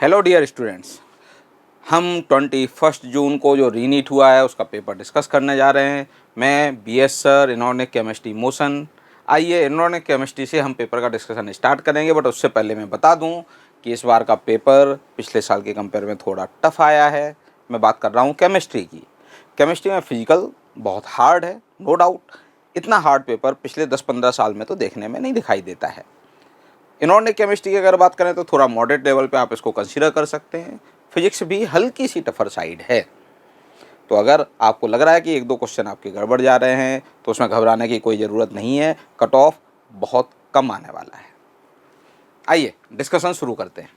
Hello dear students, हम 21 जून को जो रीनीट हुआ है उसका पेपर डिस्कस करने जा रहे हैं। मैं BS sir inorganic chemistry motion. आइए इनऑर्गेनिक केमिस्ट्री से हम पेपर का डिस्कशन स्टार्ट करेंगे, बट उससे पहले मैं बता दूं कि इस बार का पेपर पिछले साल के कंपेयर में थोड़ा टफ आया है। मैं बात कर रहा हूँ केमिस्ट्री की। केमिस्ट्री में फिजिकल बहुत हार्ड है, नो डाउट। इतना हार्ड पेपर पिछले 10-15 साल में तो देखने में नहीं दिखाई देता है। इनऑर्गेनिक केमिस्ट्री की अगर बात करें तो थोड़ा मॉडरेट लेवल पे आप इसको कंसीडर कर सकते हैं। फिजिक्स भी हल्की सी टफर साइड है। तो अगर आपको लग रहा है कि एक दो क्वेश्चन आपके गड़बड़ जा रहे हैं तो उसमें घबराने की कोई ज़रूरत नहीं है। कट ऑफ बहुत कम आने वाला है। आइए डिस्कशन शुरू करते हैं।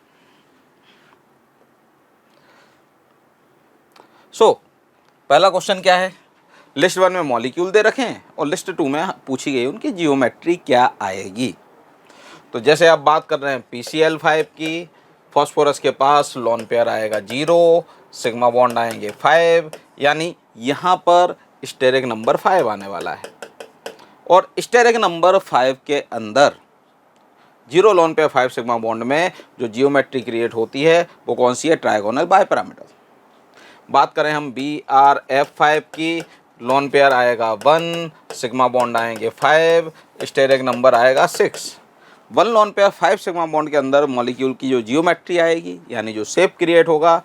पहला क्वेश्चन क्या है? लिस्ट 1 में मॉलिक्यूल दे रखे हैं और लिस्ट 2 में पूछी गई उनकी जियोमेट्री क्या आएगी। तो जैसे आप बात कर रहे हैं PCl5 की, फॉस्फोरस के पास लोन पेयर आएगा 0, सिग्मा बॉन्ड आएंगे 5, यानी यहाँ पर स्टेरिक नंबर 5 आने वाला है। और स्टेरिक नंबर 5 के अंदर 0 लोन पेयर 5 सिग्मा बॉन्ड में जो जियोमेट्री क्रिएट होती है वो कौन सी है? Trigonal bipyramidal. बात करें हम BrF5 की, लोन पेयर आएगा 1, सिग्मा बॉन्ड आएंगे 5, स्टेरिक नंबर आएगा 6। 1 लोन पेयर 5 सिग्मा बॉन्ड के अंदर मॉलिक्यूल की जो जियोमेट्री आएगी, यानी जो शेप क्रिएट होगा,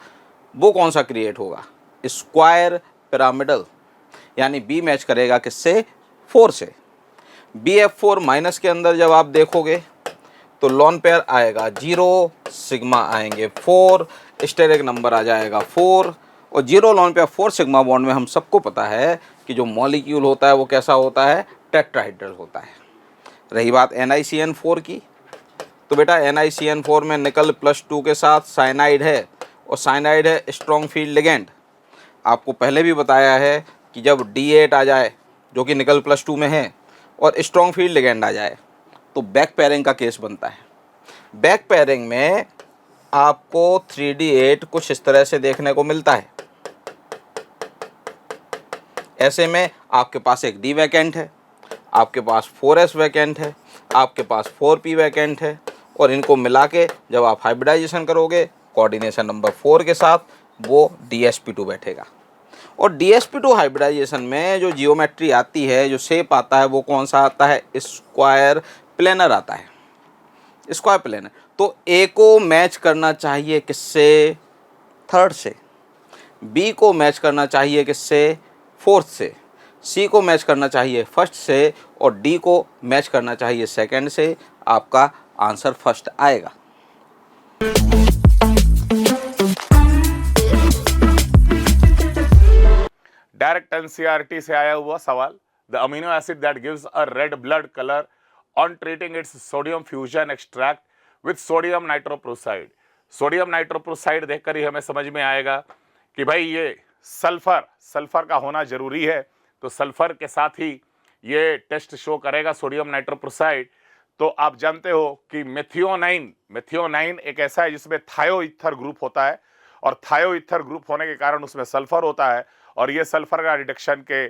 वो कौन सा क्रिएट होगा? Square pyramidal. यानी बी मैच करेगा किससे? 4 से। BF4 माइनस के अंदर जब आप देखोगे तो लोन पेयर आएगा 0, सिग्मा आएंगे 4, स्टेरिक नंबर आ जाएगा 4। और 0 लोन पेयर 4 सिग्मा बॉन्ड में हम सबको पता है कि जो मॉलिक्यूल होता है वो कैसा होता है? टेट्राहेड्रल होता है। रही बात NiCN4 की, तो बेटा NiCN4 में निकल +2 के साथ साइनाइड है, और साइनाइड है स्ट्रॉन्ग फील्ड लिगेंड। आपको पहले भी बताया है कि जब D8 आ जाए जो कि निकल +2 में है और स्ट्रॉन्ग फील्ड लिगेंड आ जाए तो बैक पेयरिंग का केस बनता है। बैक पेयरिंग में आपको 3D8 कुछ इस तरह से देखने को मिलता है। ऐसे में आपके पास एक D वैकेंट है, आपके पास 4S वैकेंट है, आपके पास 4P वैकेंट है, और इनको मिला के जब आप हाइब्रिडाइजेशन करोगे कोऑर्डिनेशन नंबर 4 के साथ, वो DsP2 बैठेगा। और DsP2 हाइब्रिडाइजेशन में जो जियोमेट्री आती है, जो शेप आता है, वो कौन सा आता है? स्क्वायर प्लेनर आता है। Square planar. तो A को मैच करना चाहिए किससे? 3rd से। B को मैच करना चाहिए किससे? 4th से। C को मैच करना चाहिए 1st से, और D को मैच करना चाहिए 2nd से। आपका आंसर 1st आएगा। डायरेक्ट एनसीईआरटी से आया हुआ सवाल। The amino acid that gives a red blood colour on treating it's sodium fusion extract with sodium nitroprusside. Sodium nitroprusside देखकर ही हमें समझ में आएगा कि भाई ये सल्फर का होना जरूरी है। तो सल्फर के साथ ही ये टेस्ट शो करेगा सोडियम नाइट्रोप्रोसाइड। तो आप जानते हो कि मेथियोनाइन एक ऐसा है जिसमें थायोईथर ग्रुप होता है, और थायोईथर ग्रुप होने के कारण उसमें सल्फर होता है, और ये सल्फर का रिडक्शन के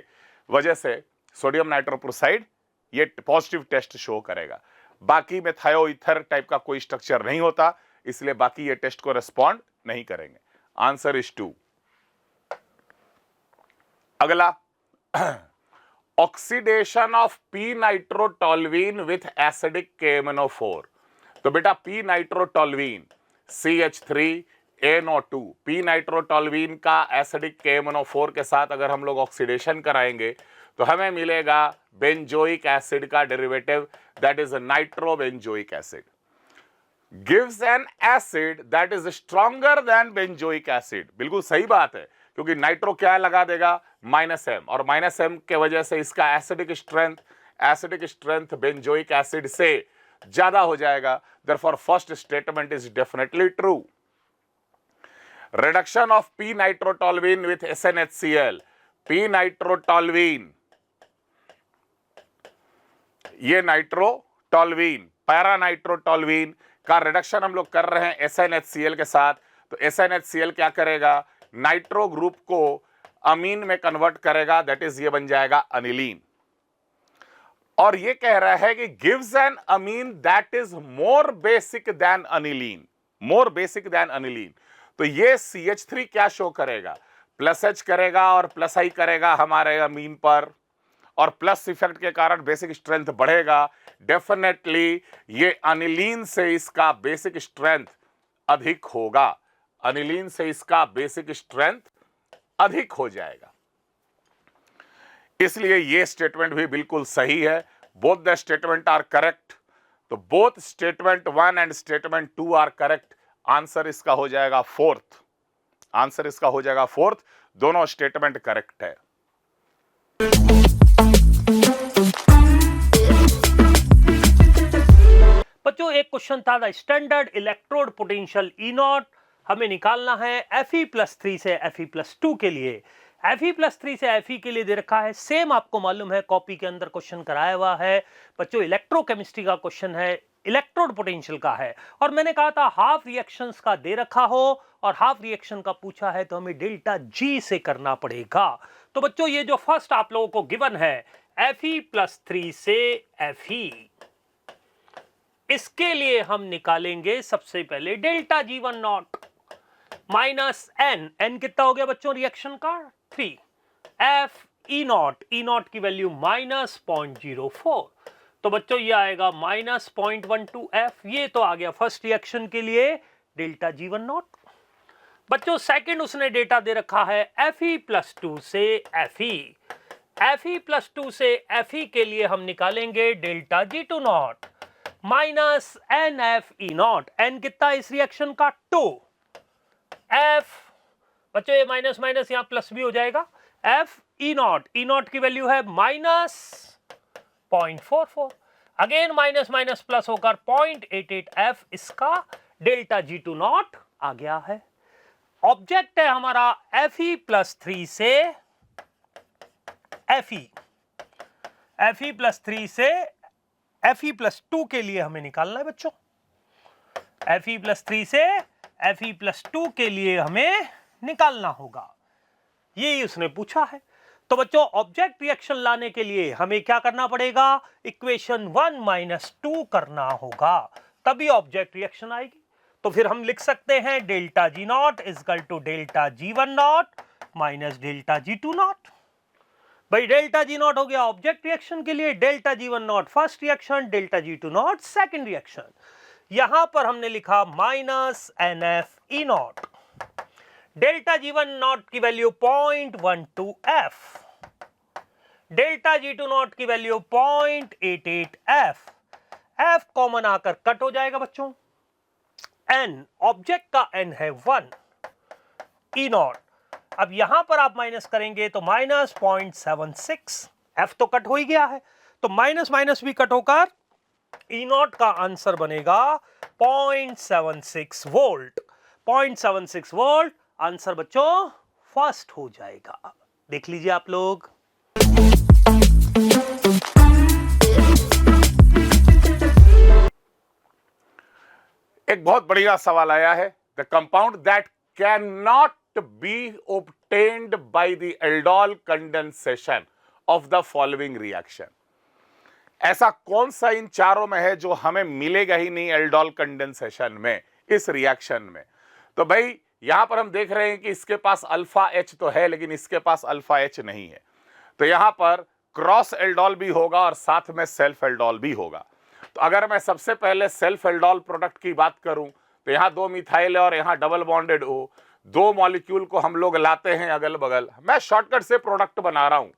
वजह से सोडियम नाइट्रोप्रोसाइड ये पॉजिटिव टेस्ट शो करेगा। बाकी में थायोईथर टाइप का कोई स्ट्रक्चर नहीं होता, इसलिए बाकी ये टेस्ट को रिस्पॉन्ड नहीं करेंगे। Answer is 2। अगला, oxidation of P nitrotoluene with acidic KMnO4। तो बेटा पी नाइट्रोटोल्यूइन CH3NO2, पी नाइट्रोटोल्यूइन का एसिडिक KMnO4 के साथ अगर हम लोग ऑक्सीडेशन कराएंगे तो हमें मिलेगा बेंजोइक एसिड का derivative, that is nitrobenzoic acid. Gives an acid that is stronger than benzoic acid. बिल्कुल सही बात है, क्योंकि नाइट्रो क्या लगा देगा? -M, और -M के वजह से इसका एसिडिक स्ट्रेंथ बेंजोइक एसिड से ज्यादा हो जाएगा। therefore first statement is definitely true. Reduction of P nitrotoluene with SnHCl। P nitrotoluene, ये नाइट्रोटोल्यूइन, पैरानाइट्रोटोल्यूइन का रिडक्शन हम लोग कर रहे हैं SnHCl के साथ। तो SnHCl क्या करेगा? नाइट्रो ग्रुप को अमीन में कन्वर्ट करेगा, दैट इज ये बन जाएगा अनिलीन। और ये कह रहा है कि gives an amine that is more basic than aniline. More basic than aniline. तो ये CH3 क्या शो करेगा, प्लस H करेगा और प्लस I करेगा हमारे अमीन पर, और प्लस इफेक्ट के कारण बेसिक स्ट्रेंथ बढ़ेगा। डेफिनेटली ये अनिलीन से इसका बेसिक स्ट्रेंथ अधिक होगा, अनिलीन से इसका बेसिक स्ट्रेंथ अधिक हो जाएगा। इसलिए ये स्टेटमेंट भी बिल्कुल सही है। Both the statements are correct. तो both statement 1 and statement 2 are correct. Answer इसका हो जाएगा फोर्थ, आंसर इसका हो जाएगा फोर्थ। दोनों स्टेटमेंट करेक्ट है। बच्चों एक क्वेश्चन था, the standard electrode potential E not हमें निकालना है Fe+3 से Fe+2 के लिए। Fe+3 से Fe के लिए दे रखा है, सेम आपको मालूम है कॉपी के अंदर क्वेश्चन कराया हुआ है बच्चों, इलेक्ट्रोकेमिस्ट्री का क्वेश्चन है, इलेक्ट्रोड पोटेंशियल का है। और मैंने कहा था हाफ रिएक्शंस का दे रखा हो और हाफ रिएक्शन का पूछा है तो हमें डेल्टा G से करना पड़ेगा। तो बच्चों ये जो फर्स्ट आप लोगों को गिवन है Fe+3 से Fe, इसके लिए हम निकालेंगे सबसे पहले delta G1 naught minus n. N कितना हो गया बच्चों रिएक्शन का 3, F E naught, E naught की वैल्यू -0.04। तो बच्चों ये आएगा -0.12 F। ये तो आ गया फर्स्ट रिएक्शन के लिए डेल्टा G1 नॉट। बच्चों सेकंड उसने डेटा दे रखा है Fe+2 से Fe। Fe+2 से Fe के लिए हम निकालेंगे delta G2 naught minus NF E naught. N कितना इस रिएक्शन का 2, F बच्चों ये माइनस माइनस यहां प्लस भी हो जाएगा, F E naught, E naught की वैल्यू है -0.44। अगेन माइनस माइनस प्लस होकर 0.88 F इसका डेल्टा G2 नॉट आ गया है। ऑब्जेक्ट है हमारा Fe+3 से Fe, Fe+3 से Fe+2 के लिए हमें निकालना है बच्चों। Fe+3 से Fe+2 के लिए हमें निकालना होगा, यही उसने पूछा है। तो बच्चों ऑब्जेक्ट रिएक्शन लाने के लिए हमें क्या करना पड़ेगा, इक्वेशन 1 - 2 करना होगा, तभी ऑब्जेक्ट रिएक्शन आएगी। तो फिर हम लिख सकते हैं delta G naught equal to delta G1 naught minus delta G2 naught. भाई डेल्टा G नॉट हो गया ऑब्जेक्ट रिएक्शन के लिए, delta G1 naught first reaction, delta G2 naught second reaction. यहां पर हमने लिखा -NF E naught, delta G1 naught की वैल्यू 0.12 F, डेल्टा G2 नॉट की वैल्यू 0.88 F। F कॉमन आकर कट हो जाएगा बच्चों। N ऑब्जेक्ट का N है 1, E नॉट अब यहां पर आप माइनस करेंगे तो -0.76, F तो कट हो ही गया है, तो माइनस माइनस भी कट होकर E नॉट का आंसर बनेगा 0.76 वोल्ट। 0.76 वोल्ट आंसर बच्चों फर्स्ट हो जाएगा। देख लीजिए आप लोग। एक बहुत बढ़िया सवाल आया है, the compound that can not be obtained by the aldol condensation of the following reaction। ऐसा कौन सा इन चारों में है जो हमें मिलेगा ही नहीं एल्डोल कंडेंसेशन में, इस रिएक्शन में। तो भाई यहां पर हम देख रहे हैं कि इसके पास अल्फा H तो है लेकिन इसके पास अल्फा H नहीं है, तो यहां पर क्रॉस एल्डोल भी होगा और साथ में सेल्फ एल्डोल भी होगा। तो अगर मैं सबसे पहले सेल्फ एल्डोल प्रोडक्ट की बात करूं तो यहां 2 मिथाइल है और यहां डबल बॉन्डेड O, 2 मॉलिक्यूल को हम लोग लाते हैं अगल बगल। मैं शॉर्टकट से प्रोडक्ट बना रहा हूं,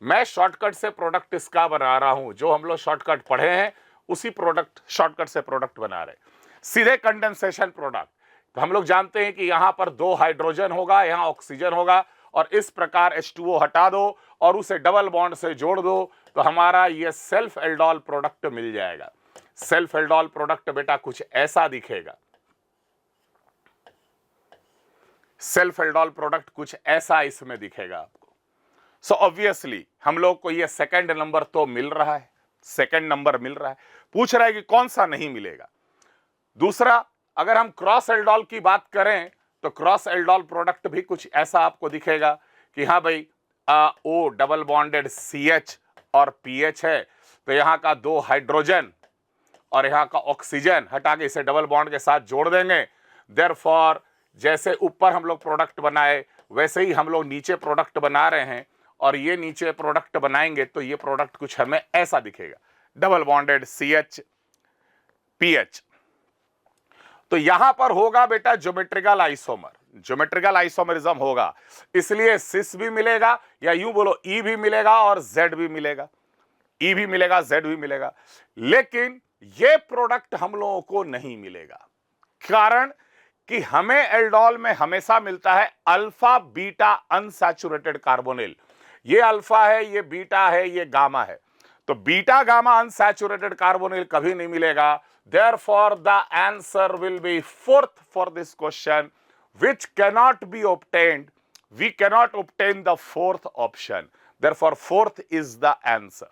मैं शॉर्टकट से प्रोडक्ट इसका बना रहा हूं, जो हम लोग शॉर्टकट पढ़े हैं उसी प्रोडक्ट शॉर्टकट से प्रोडक्ट बना रहे, सीधे कंडेंसेशन प्रोडक्ट। तो हम लोग जानते हैं कि यहां पर 2 हाइड्रोजन होगा, यहां ऑक्सीजन होगा, और इस प्रकार H2O हटा दो और उसे डबल बॉन्ड से जोड़ दो तो हमारा ये सेल्फ एल्डोल प्रोडक्ट मिल जाएगा। सेल्फ एल्डोल प्रोडक्ट बेटा कुछ ऐसा दिखेगा, सेल्फ एल्डोल प्रोडक्ट कुछ ऐसा इसमें दिखेगा आपको। सो ऑब्वियसली हम लोग को ये सेकंड नंबर तो मिल रहा है, सेकंड नंबर मिल रहा है। पूछ रहा है कि कौन सा नहीं मिलेगा। दूसरा, अगर हम क्रॉस एल्डोल की बात करें तो क्रॉस एल्डोल प्रोडक्ट भी कुछ ऐसा आपको दिखेगा कि हाँ भाई O डबल बॉन्डेड CH और PH है, तो यहां का 2 हाइड्रोजन और यहाँ का ऑक्सीजन हटा के इसे डबल बॉन्ड के साथ जोड़ देंगे। देयरफॉर जैसे ऊपर हम लोग प्रोडक्ट बनाए वैसे ही हम लोग नीचे प्रोडक्ट बना रहे हैं, और ये नीचे प्रोडक्ट बनाएंगे तो ये प्रोडक्ट कुछ हमें ऐसा दिखेगा, डबल बॉन्डेड CH PH। तो यहां पर होगा बेटा ज्योमेट्रिकल आइसोमर, ज्योमेट्रिकल आइसोमरिज्म होगा, इसलिए सिस भी मिलेगा, या यूं बोलो ई भी मिलेगा और जेड भी मिलेगा, ई भी मिलेगा जेड भी मिलेगा। लेकिन ये प्रोडक्ट हम लोगों को नहीं मिलेगा, कारण कि हमें एल्डोल में हमेशा मिलता है अल्फा बीटा अनसैचुरेटेड कार्बोनिल। ये अल्फा है, ये बीटा है, ये गामा है, तो बीटा गामा अनसैचुरेटेड कार्बोनिल कभी नहीं मिलेगा। Therefore, the answer will be fourth for this question, which cannot be obtained. We cannot obtain the fourth option. Therefore, fourth is the answer.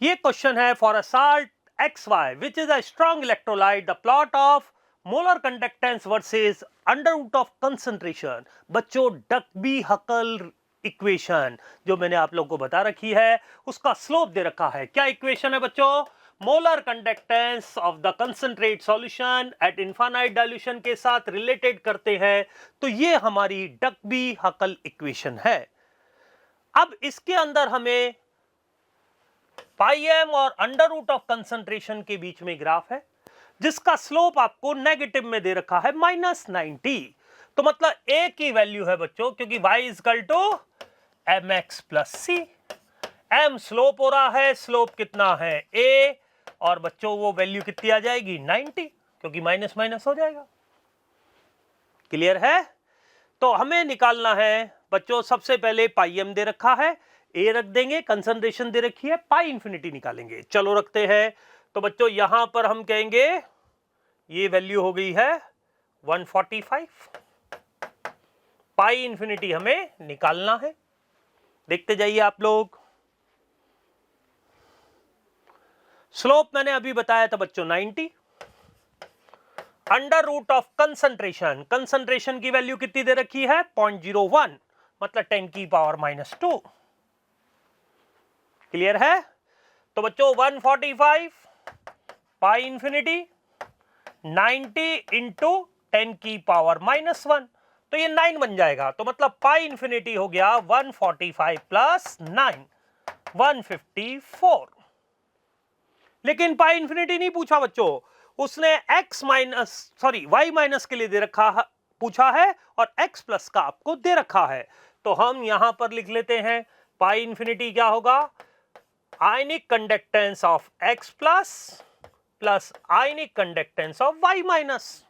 ये क्वेश्चन है for a salt XY which is a strong electrolyte, the plot of molar conductance versus under root of concentration। बच्चों डकबी हकल equation जो मैंने आप लोगों को बता रखी है उसका स्लोप दे रखा है। क्या इक्वेशन है बच्चों? Molar conductance of the concentrate solution at infinite dilution के साथ रिलेटेड करते हैं, तो ये हमारी डकबी हकल इक्वेशन है। अब इसके अंदर हमें पाई एम और अंडर रूट ऑफ कंसंट्रेशन के बीच में ग्राफ है जिसका स्लोप आपको नेगेटिव में दे रखा है -90। तो मतलब a की वैल्यू है बच्चों, क्योंकि y equal to mx plus c. m slope हो रहा है, स्लोप कितना है a, और बच्चों वो वैल्यू कितनी आ जाएगी 90, क्योंकि माइनस माइनस हो जाएगा। क्लियर है? तो हमें निकालना है बच्चों, सबसे पहले पाई एम दे रखा है, a रख देंगे, कंसंट्रेशन दे रखी है, पाई इंफिनिटी निकालेंगे। चलो रखते हैं। तो बच्चों यहां पर हम कहेंगे ये वैल्यू हो गई है 145, पाई इंफिनिटी हमें निकालना है। देखते जाइए आप लोग। स्लोप मैंने अभी बताया था बच्चों 90, under root of concentration, concentration की वैल्यू कितनी दे रखी है 0.01, मतलब 10 की पावर -2। क्लियर है? तो बच्चों 145 पाई इंफिनिटी 90 इंटू 10 की पावर -1, तो ये 9 बन जाएगा। तो मतलब पाई इंफिनिटी हो गया 145 प्लस 9 154। लेकिन पाई इंफिनिटी नहीं पूछा बच्चों, उसने y माइनस के लिए दे रखा पूछा है और x प्लस का आपको दे रखा है। तो हम यहां पर लिख लेते हैं पाई इंफिनिटी क्या होगा, ionic conductance of x plus ionic conductance of y minus.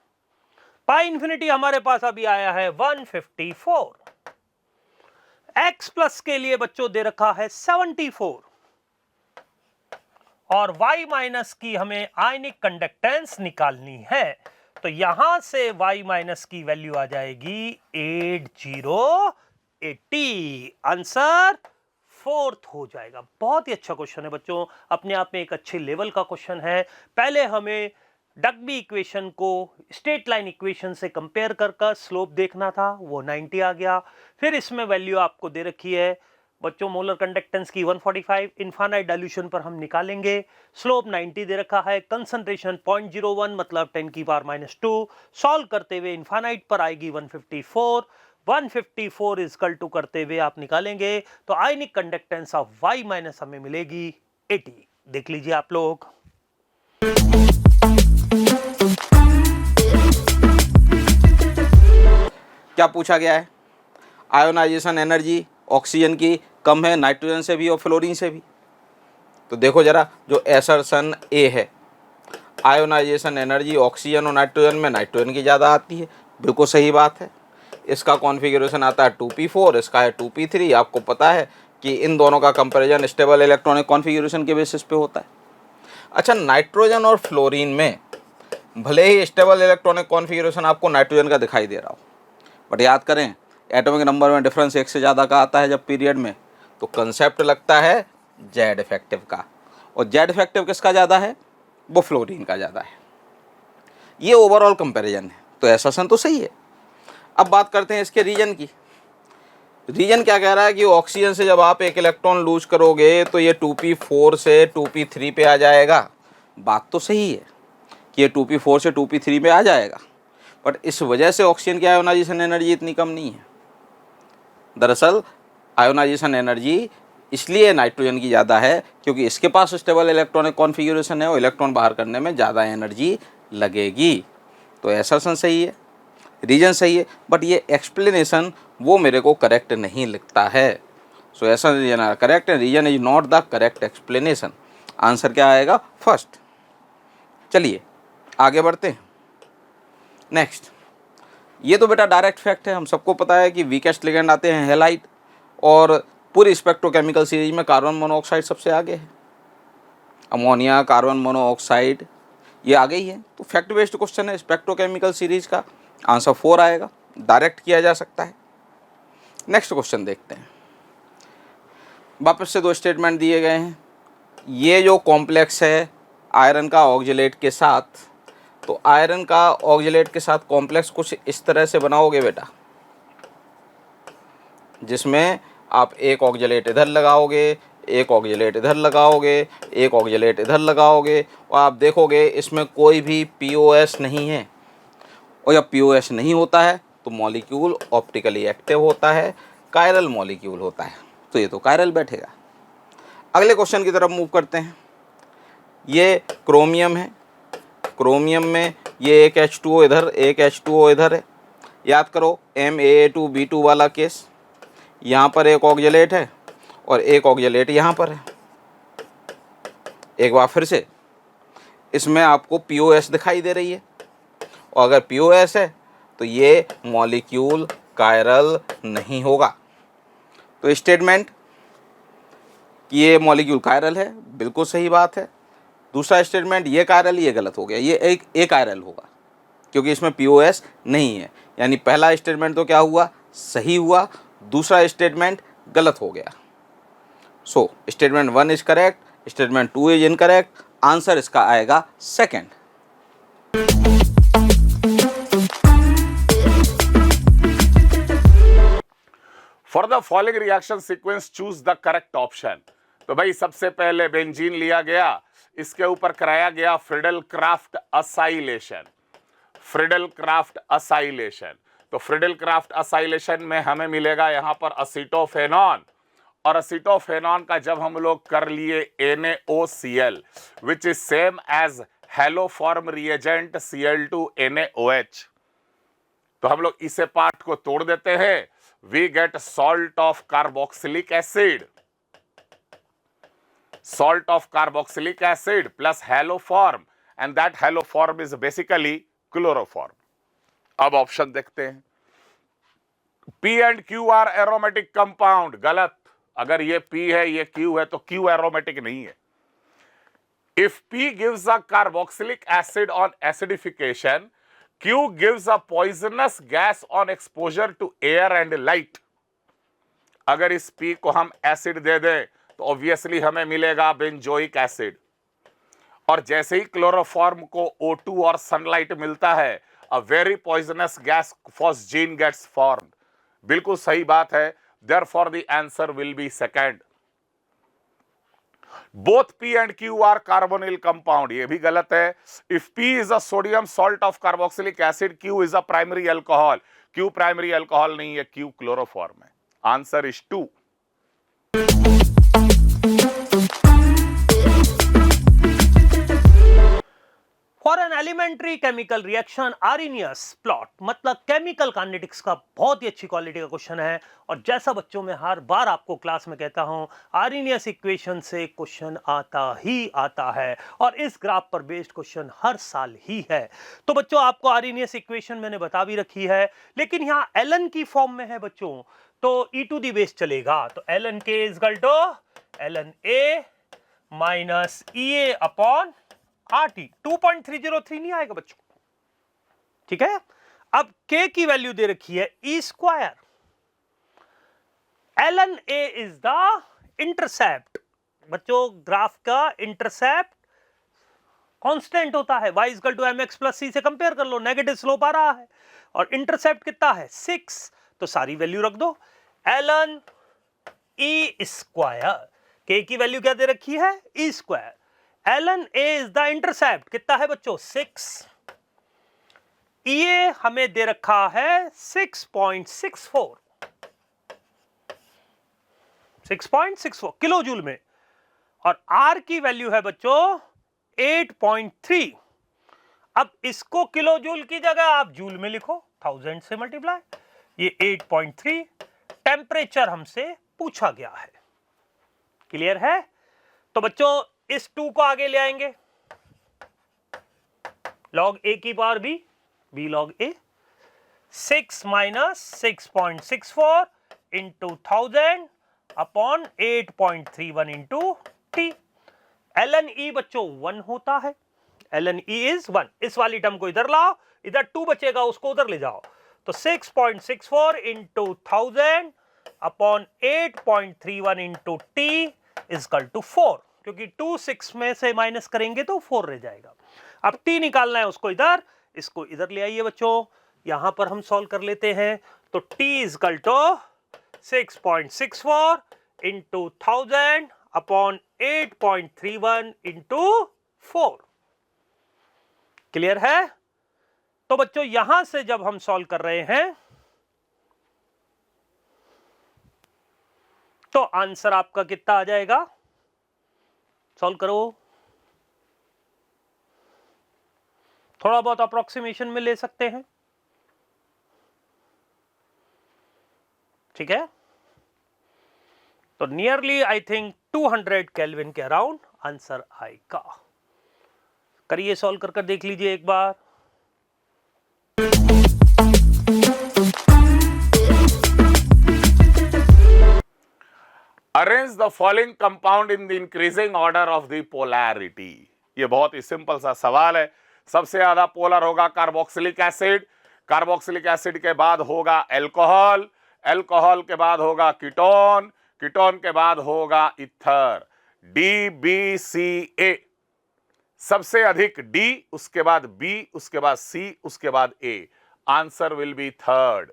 Pi infinity हमारे पास अभी आया है 154, x प्लस के लिए बच्चों दे रखा है 74, और y माइनस की हमें आयनिक कंडक्टेंस निकालनी है। तो यहां से y माइनस की वैल्यू आ जाएगी 8080। आंसर फोर्थ हो जाएगा। बहुत ही अच्छा क्वेश्चन है बच्चों, अपने आप में एक अच्छे लेवल का क्वेश्चन है। पहले हमें डकबी इक्वेशन को स्ट्रेट लाइन इक्वेशन से कंपेयर कर स्लोप देखना था, वो 90 आ गया। फिर इसमें वैल्यू आपको दे रखी है बच्चों मोलर कंडक्टेंस की 145, इनफाइनाइट डाइल्यूशन पर हम निकालेंगे, स्लोप 90 दे रखा है, कंसंट्रेशन 0.01 मतलब 10 की पावर -2, सॉल्व करते हुए इनफाइनाइट पर आएगी 154, 154 इक्वल टू करते हुए आप निकालेंगे तो ionic conductance of y minus हमें मिलेगी 80। देख लीजिए आप लोग। क्या पूछा गया है? आयोनाइजेशन एनर्जी ऑक्सीजन की कम है नाइट्रोजन से भी और फ्लोरीन से भी। तो देखो जरा, जो एसर्शन ए है, आयोनाइजेशन एनर्जी ऑक्सीजन और नाइट्रोजन में नाइट्रोजन की ज़्यादा आती है, बिल्कुल सही बात है। इसका कॉन्फ़िगरेशन आता है 2p4, इसका है 2p3। आपको पता है कि इन दोनों का कंपैरिजन स्टेबल इलेक्ट्रॉनिक कॉन्फ़िगरेशन के बेसिस पे होता है। अच्छा, नाइट्रोजन और फ्लोरीन में भले ही स्टेबल इलेक्ट्रॉनिक कॉन्फ़िगरेशन आपको नाइट्रोजन का दिखाई दे रहा हो, बट याद करें एटॉमिक नंबर में डिफरेंस एक से ज़्यादा का आता है जब पीरियड में, तो कंसेप्ट लगता है जेड इफेक्टिव का, और जेड इफेक्टिव किसका ज़्यादा है? वो फ्लोरीन का ज़्यादा है। ये ओवरऑल कंपैरिजन है, तो एसर्शन तो सही है। अब बात करते हैं इसके रीजन की। रीजन क्या कह रहा है कि ऑक्सीजन से जब आप एक इलेक्ट्रॉन लूज करोगे तो ये 2p4 से 2p3 पे आ जाएगा। बात तो सही है कि ये 2p4 से 2p3 पे आ जाएगा, बट इस वजह से ऑक्सीजन की आयोनाइजेशन एनर्जी इतनी कम नहीं है। दरअसल आयोनाइजेशन एनर्जी इसलिए नाइट्रोजन की ज़्यादा है क्योंकि इसके पास स्टेबल इलेक्ट्रॉनिक कॉन्फ़िगरेशन है और इलेक्ट्रॉन बाहर करने में ज़्यादा एनर्जी लगेगी। तो असर्शन सही है, रीजन सही है, बट ये एक्सप्लेनेशन वो मेरे को करेक्ट नहीं लगता है। सो ऐसा reason are correct and reason is not the correct explanation. Answer क्या आएगा? फर्स्ट। चलिए आगे बढ़ते हैं। नेक्स्ट, ये तो बेटा डायरेक्ट फैक्ट है, हम सबको पता है कि वीकेस्ट लिगेंड आते हैं हैलाइड, और पूरी स्पेक्ट्रोकेमिकल सीरीज में कार्बन मोनोऑक्साइड सबसे आगे है। अमोनिया, कार्बन मोनोऑक्साइड ये आगे ही है। तो फैक्ट बेस्ड क्वेश्चन है स्पेक्ट्रोकेमिकल सीरीज का, आंसर 4 आएगा, डायरेक्ट किया जा सकता है। नेक्स्ट क्वेश्चन देखते हैं। वापस से 2 स्टेटमेंट दिए गए हैं। ये जो कॉम्प्लेक्स है आयरन का ऑक्जेलेट के साथ, तो आयरन का ऑक्जेलेट के साथ कॉम्प्लेक्स कुछ इस तरह से बनाओगे बेटा, जिसमें आप एक ऑक्जेलेट इधर लगाओगे, एक ऑक्जेलेट इधर लगाओगे, एक ऑक्जेलेट इधर लगाओगे, और आप देखोगे इसमें कोई भी पीओएस नहीं है। और जब पीओएस नहीं होता है तो मॉलिक्यूल ऑप्टिकली एक्टिव होता है, कायरल मॉलिक्यूल होता है। तो ये तो कायरल बैठेगा। अगले क्वेश्चन की तरफ मूव करते हैं। ये क्रोमियम है, क्रोमियम में ये एक H2O इधर, एक H2O इधर है। याद करो MAA2B2 वाला केस। यहाँ पर एक ऑक्जेलेट है और एक ऑक्जेलेट यहाँ पर है। एक बार फिर से इसमें आपको पीओएस दिखाई दे रही है, और अगर पीओएस है तो ये मॉलिक्यूल कायरल नहीं होगा। तो स्टेटमेंट कि ये मॉलिक्यूल कायरल है, बिल्कुल सही बात है। दूसरा स्टेटमेंट ये कायरल, ये गलत हो गया, ये एक कायरल होगा क्योंकि इसमें पीओएस नहीं है। यानी पहला स्टेटमेंट तो क्या हुआ? सही हुआ, दूसरा स्टेटमेंट गलत हो गया। So statement 1 is correct, statement 2 is incorrect. Answer इसका आएगा second. For the following reaction sequence choose the correct option. तो भाई सबसे पहले बेंजीन लिया गया, इसके ऊपर कराया गया Friedel Crafts acylation. Friedel Crafts acylation, तो फ्रिडल क्राफ्ट असाइलेशन में हमें मिलेगा यहां पर असीटोफेनॉन, और असीटोफेनॉन का जब हम लोग कर लिए NaOCl which is same as haloform reagent Cl2 NaOH, तो हम लोग इसे पार्ट को तोड़ देते हैं, we get salt of carboxylic acid, salt of carboxylic acid plus haloform, and that haloform is basically chloroform. अब ऑप्शन देखते हैं। P and Q are aromatic compound, गलत। अगर ये P है ये Q है तो Q aromatic नहीं है। If P gives a carboxylic acid on acidification, Q gives a poisonous gas on exposure to air and light. अगर इस P को हम एसिड दे दें तो ऑब्वियसली हमें मिलेगा बेंजोइक एसिड, और जैसे ही क्लोरोफॉर्म को O2 और सनलाइट मिलता है, a very poisonous gas phosgene gets formed. बिल्कुल सही बात है, therefore the answer will be second. Both P and Q are carbonyl compound, ये भी गलत है। If P is a sodium salt of carboxylic acid, Q is a primary alcohol. Q primary alcohol नहीं है, Q क्लोरोफॉर्म है। Answer is 2। For an elementary chemical reaction Arrhenius plot, मतलब chemical kinetics का बहुत ही अच्छी क्वालिटी का question है। और जैसा बच्चों में हर बार आपको क्लास में कहता हूं, आर्नियस इक्वेशन से क्वेश्चन आता ही आता है, और इस ग्राफ पर बेस्ड क्वेश्चन हर साल ही है। तो बच्चों आपको आर्नियस इक्वेशन मैंने बता भी रखी है, लेकिन यहाँ एलन की फॉर्म में है बच्चों, तो e टू दी बेस चलेगा। तो ln k is equal to ln A minus EA upon RT। 2.303 नहीं आएगा बच्चों, ठीक है। अब K की वैल्यू दे रखी है E square, ln A is the intercept. बच्चों ग्राफ का इंटरसेप्ट कांस्टेंट होता है, y equal to mx plus c से कंपेयर कर लो, नेगेटिव स्लोप आ रहा है, और इंटरसेप्ट कितना है 6, तो सारी वैल्यू रख दो। ln e स्क्वायर, k की वैल्यू क्या दे रखी है, e square, ln a is the intercept, कितना है बच्चों 6, ये हमें दे रखा है 6.64 किलो जूल में, और r की वैल्यू है बच्चों 8.3। अब इसको किलो जूल की जगह आप जूल में लिखो, 1000 से मल्टीप्लाई, ये 8.3 टेम्परेचर हमसे पूछा गया है। क्लियर है? तो बच्चों इस 2 को आगे ले आएंगे, log a की power b, b log a, 6 minus 6.64 into 1000 upon 8.31 into t। ln e बच्चों 1 होता है, ln e इज 1। इस वाली टर्म को इधर लाओ, इधर 2 बचेगा, उसको उधर ले जाओ, तो 6.64 into 1000 upon 8.31 into t equal to 4, क्योंकि 2 6 में से माइनस करेंगे तो 4 रह जाएगा। अब t निकालना है, उसको इधर, इसको इधर ले आइए बच्चों, यहां पर हम सॉल्व कर लेते हैं, तो t equal to 6.64 into 1000 upon 8.31 into 4। Clear है? तो बच्चों यहां से जब हम सॉल्व कर रहे हैं तो आंसर आपका कितना आ जाएगा, सॉल्व करो, थोड़ा बहुत अप्रोक्सीमेशन में ले सकते हैं, ठीक है? तो नियरली आई थिंक 200 केल्विन के अराउंड आंसर आएगा। करिए, सॉल्व कर देख लीजिए एक बार। Arrange the following compound in the increasing order of the polarity। ये बहुत ही सिंपल सा सवाल है। सबसे ज्यादा पोलर होगा कार्बोक्सिलिक एसिड, कार्बोक्सिलिक एसिड के बाद होगा एल्कोहल, एल्कोहल के बाद होगा कीटोन, कीटोन के बाद होगा इथर, DBCA। सबसे अधिक D, उसके बाद B, उसके बाद C, उसके बाद A। Answer will B third.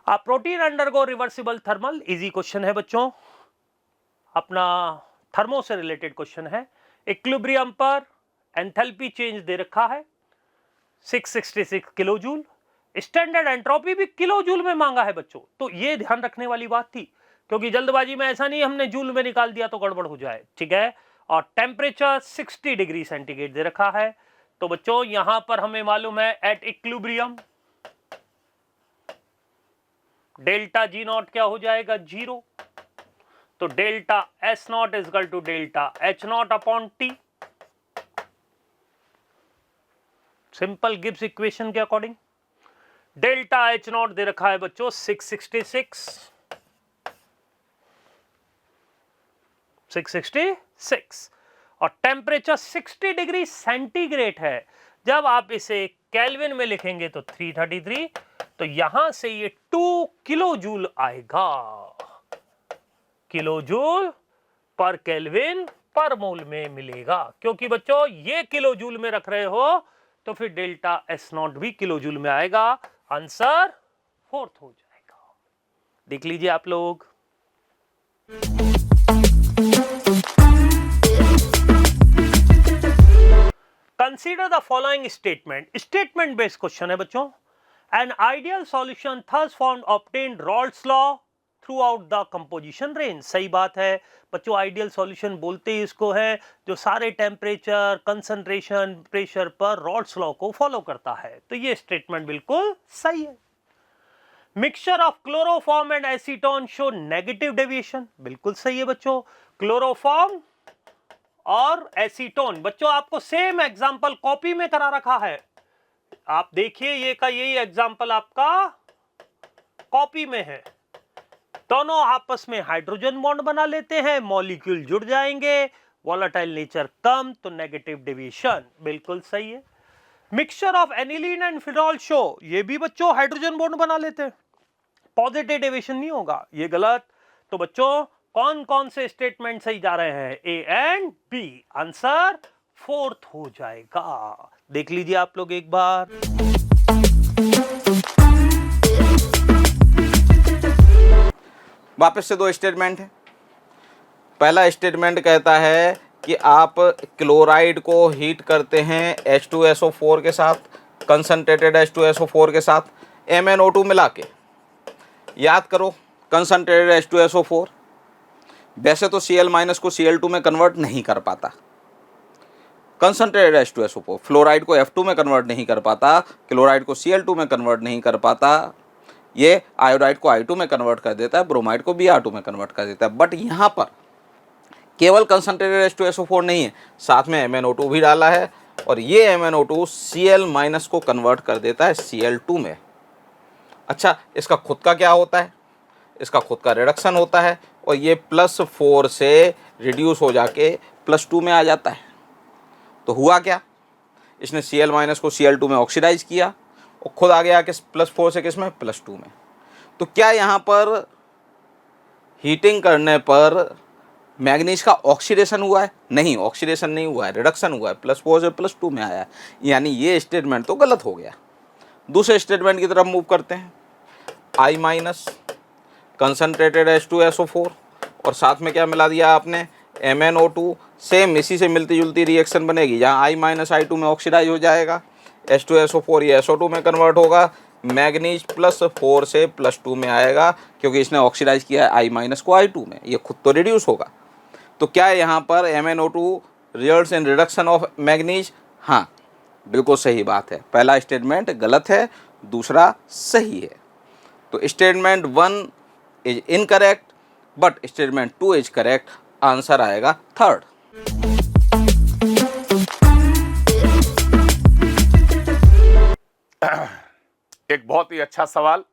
A protein undergo reversible thermal, easy question है बच्चों, अपना थर्मो से रिलेटेड क्वेश्चन है। इक्विलिब्रियम पर एंथैल्पी चेंज दे रखा है 666 किलो जूल, स्टैंडर्ड एंट्रोपी भी किलो जूल में मांगा है बच्चों, तो ये ध्यान रखने वाली बात थी, क्योंकि जल्दबाजी में ऐसा नहीं हमने जूल में निकाल दिया तो गड़बड़ हो जाए, ठीक है। और टेम्परेचर 60 डिग्री सेंटीग्रेड दे रखा है, तो बच्चों यहां पर हमें मालूम है at equilibrium delta G naught क्या हो जाएगा 0, तो delta S naught is equal to delta H naught upon T, simple Gibbs equation के अकॉर्डिंग। डेल्टा एच नॉट दे रखा है बच्चों 666 और टेम्परेचर 60 डिग्री सेंटीग्रेड है। जब आप इसे केल्विन में लिखेंगे तो 333, तो यहां से ये 2 किलो जूल आएगा, किलो जूल पर केल्विन पर मोल में मिलेगा, क्योंकि बच्चों ये किलो जूल में रख रहे हो तो फिर डेल्टा एस नॉट भी किलो जूल में आएगा, आंसर फोर्थ हो जाएगा। देख लीजिए आप लोग। Consider the following statement, statement based question है बच्चों। An ideal solution thus found obtained Raoult's law throughout the composition range। सही बात है बच्चों, आइडियल सॉल्यूशन बोलते ही इसको है जो सारे टेम्परेचर, कंसंट्रेशन, प्रेशर पर रॉल्ट्स लॉ को फॉलो करता है, तो ये स्टेटमेंट बिल्कुल सही है। Mixture of chloroform and acetone show negative deviation, बिल्कुल सही है बच्चों। क्लोरोफॉर्म और एसीटोन, बच्चों आपको सेम एग्जांपल कॉपी में करा रखा है, आप देखिए ये का यही एग्जांपल आपका कॉपी में है। दोनों आपस में हाइड्रोजन बॉन्ड बना लेते हैं, मॉलिक्यूल जुड़ जाएंगे, वोलेटाइल नेचर कम, तो नेगेटिव डेविएशन बिल्कुल सही है। Mixture of aniline and phenol show, ये भी बच्चों हाइड्रोजन बॉन्ड बना लेते हैं, पॉजिटिव डेविएशन नहीं होगा, ये गलत। तो बच्चों कौन कौन से स्टेटमेंट सही जा रहे हैं, A and B, answer fourth हो जाएगा। देख लीजिए आप लोग एक बार। वापस से दो स्टेटमेंट है। पहला स्टेटमेंट कहता है कि आप क्लोराइड को हीट करते हैं H2SO4 के साथ, कंसनट्रेटेड H2SO4 के साथ MnO2 मिला के। याद करो, कंसनट्रेटेड H2SO4 वैसे तो Cl- को Cl2 में कन्वर्ट नहीं कर पाता, कंसनट्रेटेड H2SO4 फ्लोराइड को F2 में कन्वर्ट नहीं कर पाता, क्लोराइड को Cl2 में कन्वर्ट नहीं कर पाता, ये आयोडाइड को I2 में कन्वर्ट कर देता है, ब्रोमाइड को Br2 में कन्वर्ट कर देता है। बट यहाँ पर केवल कंसनट्रेटेड H2SO4 नहीं है, साथ में MnO2 भी डाला है और ये MnO2 Cl- को कन्वर्ट कर देता है Cl2 में। अच्छा, इसका खुद का क्या होता है? इसका खुद का रिडक्शन होता है और ये +4 से रिड्यूस हो जाके +2 में आ जाता है। तो हुआ क्या, इसने Cl- को Cl2 में ऑक्सीडाइज किया और खुद आ गया कि +4 से किस में, +2 में। तो क्या यहाँ पर हीटिंग करने पर मैग्नीज का ऑक्सीडेशन हुआ है? नहीं, ऑक्सीडेशन नहीं हुआ है, रिडक्शन हुआ है, +4 से +2 में आया है। यानी ये स्टेटमेंट तो गलत हो गया। दूसरे स्टेटमेंट की तरफ मूव करते हैं। I- कंसनट्रेटेड H2SO4 और साथ में क्या मिला दिया आपने, MnO2। सेम इसी से मिलती जुलती रिएक्शन बनेगी, जहाँ I- I2 में ऑक्सीडाइज हो जाएगा, H2SO4 ये SO2 में कन्वर्ट होगा, मैग्नीज +4 से +2 में आएगा क्योंकि इसने ऑक्सीडाइज किया है I- को I2 में, ये खुद तो रिड्यूस होगा। तो क्या यहाँ पर MnO2 results in reduction of manganese? हाँ, बिल्कुल सही बात है। पहला स्टेटमेंट गलत है, दूसरा सही है। तो statement 1 is incorrect but statement 2 is correct. Answer आएगा थर्ड। एक बहुत ही अच्छा सवाल।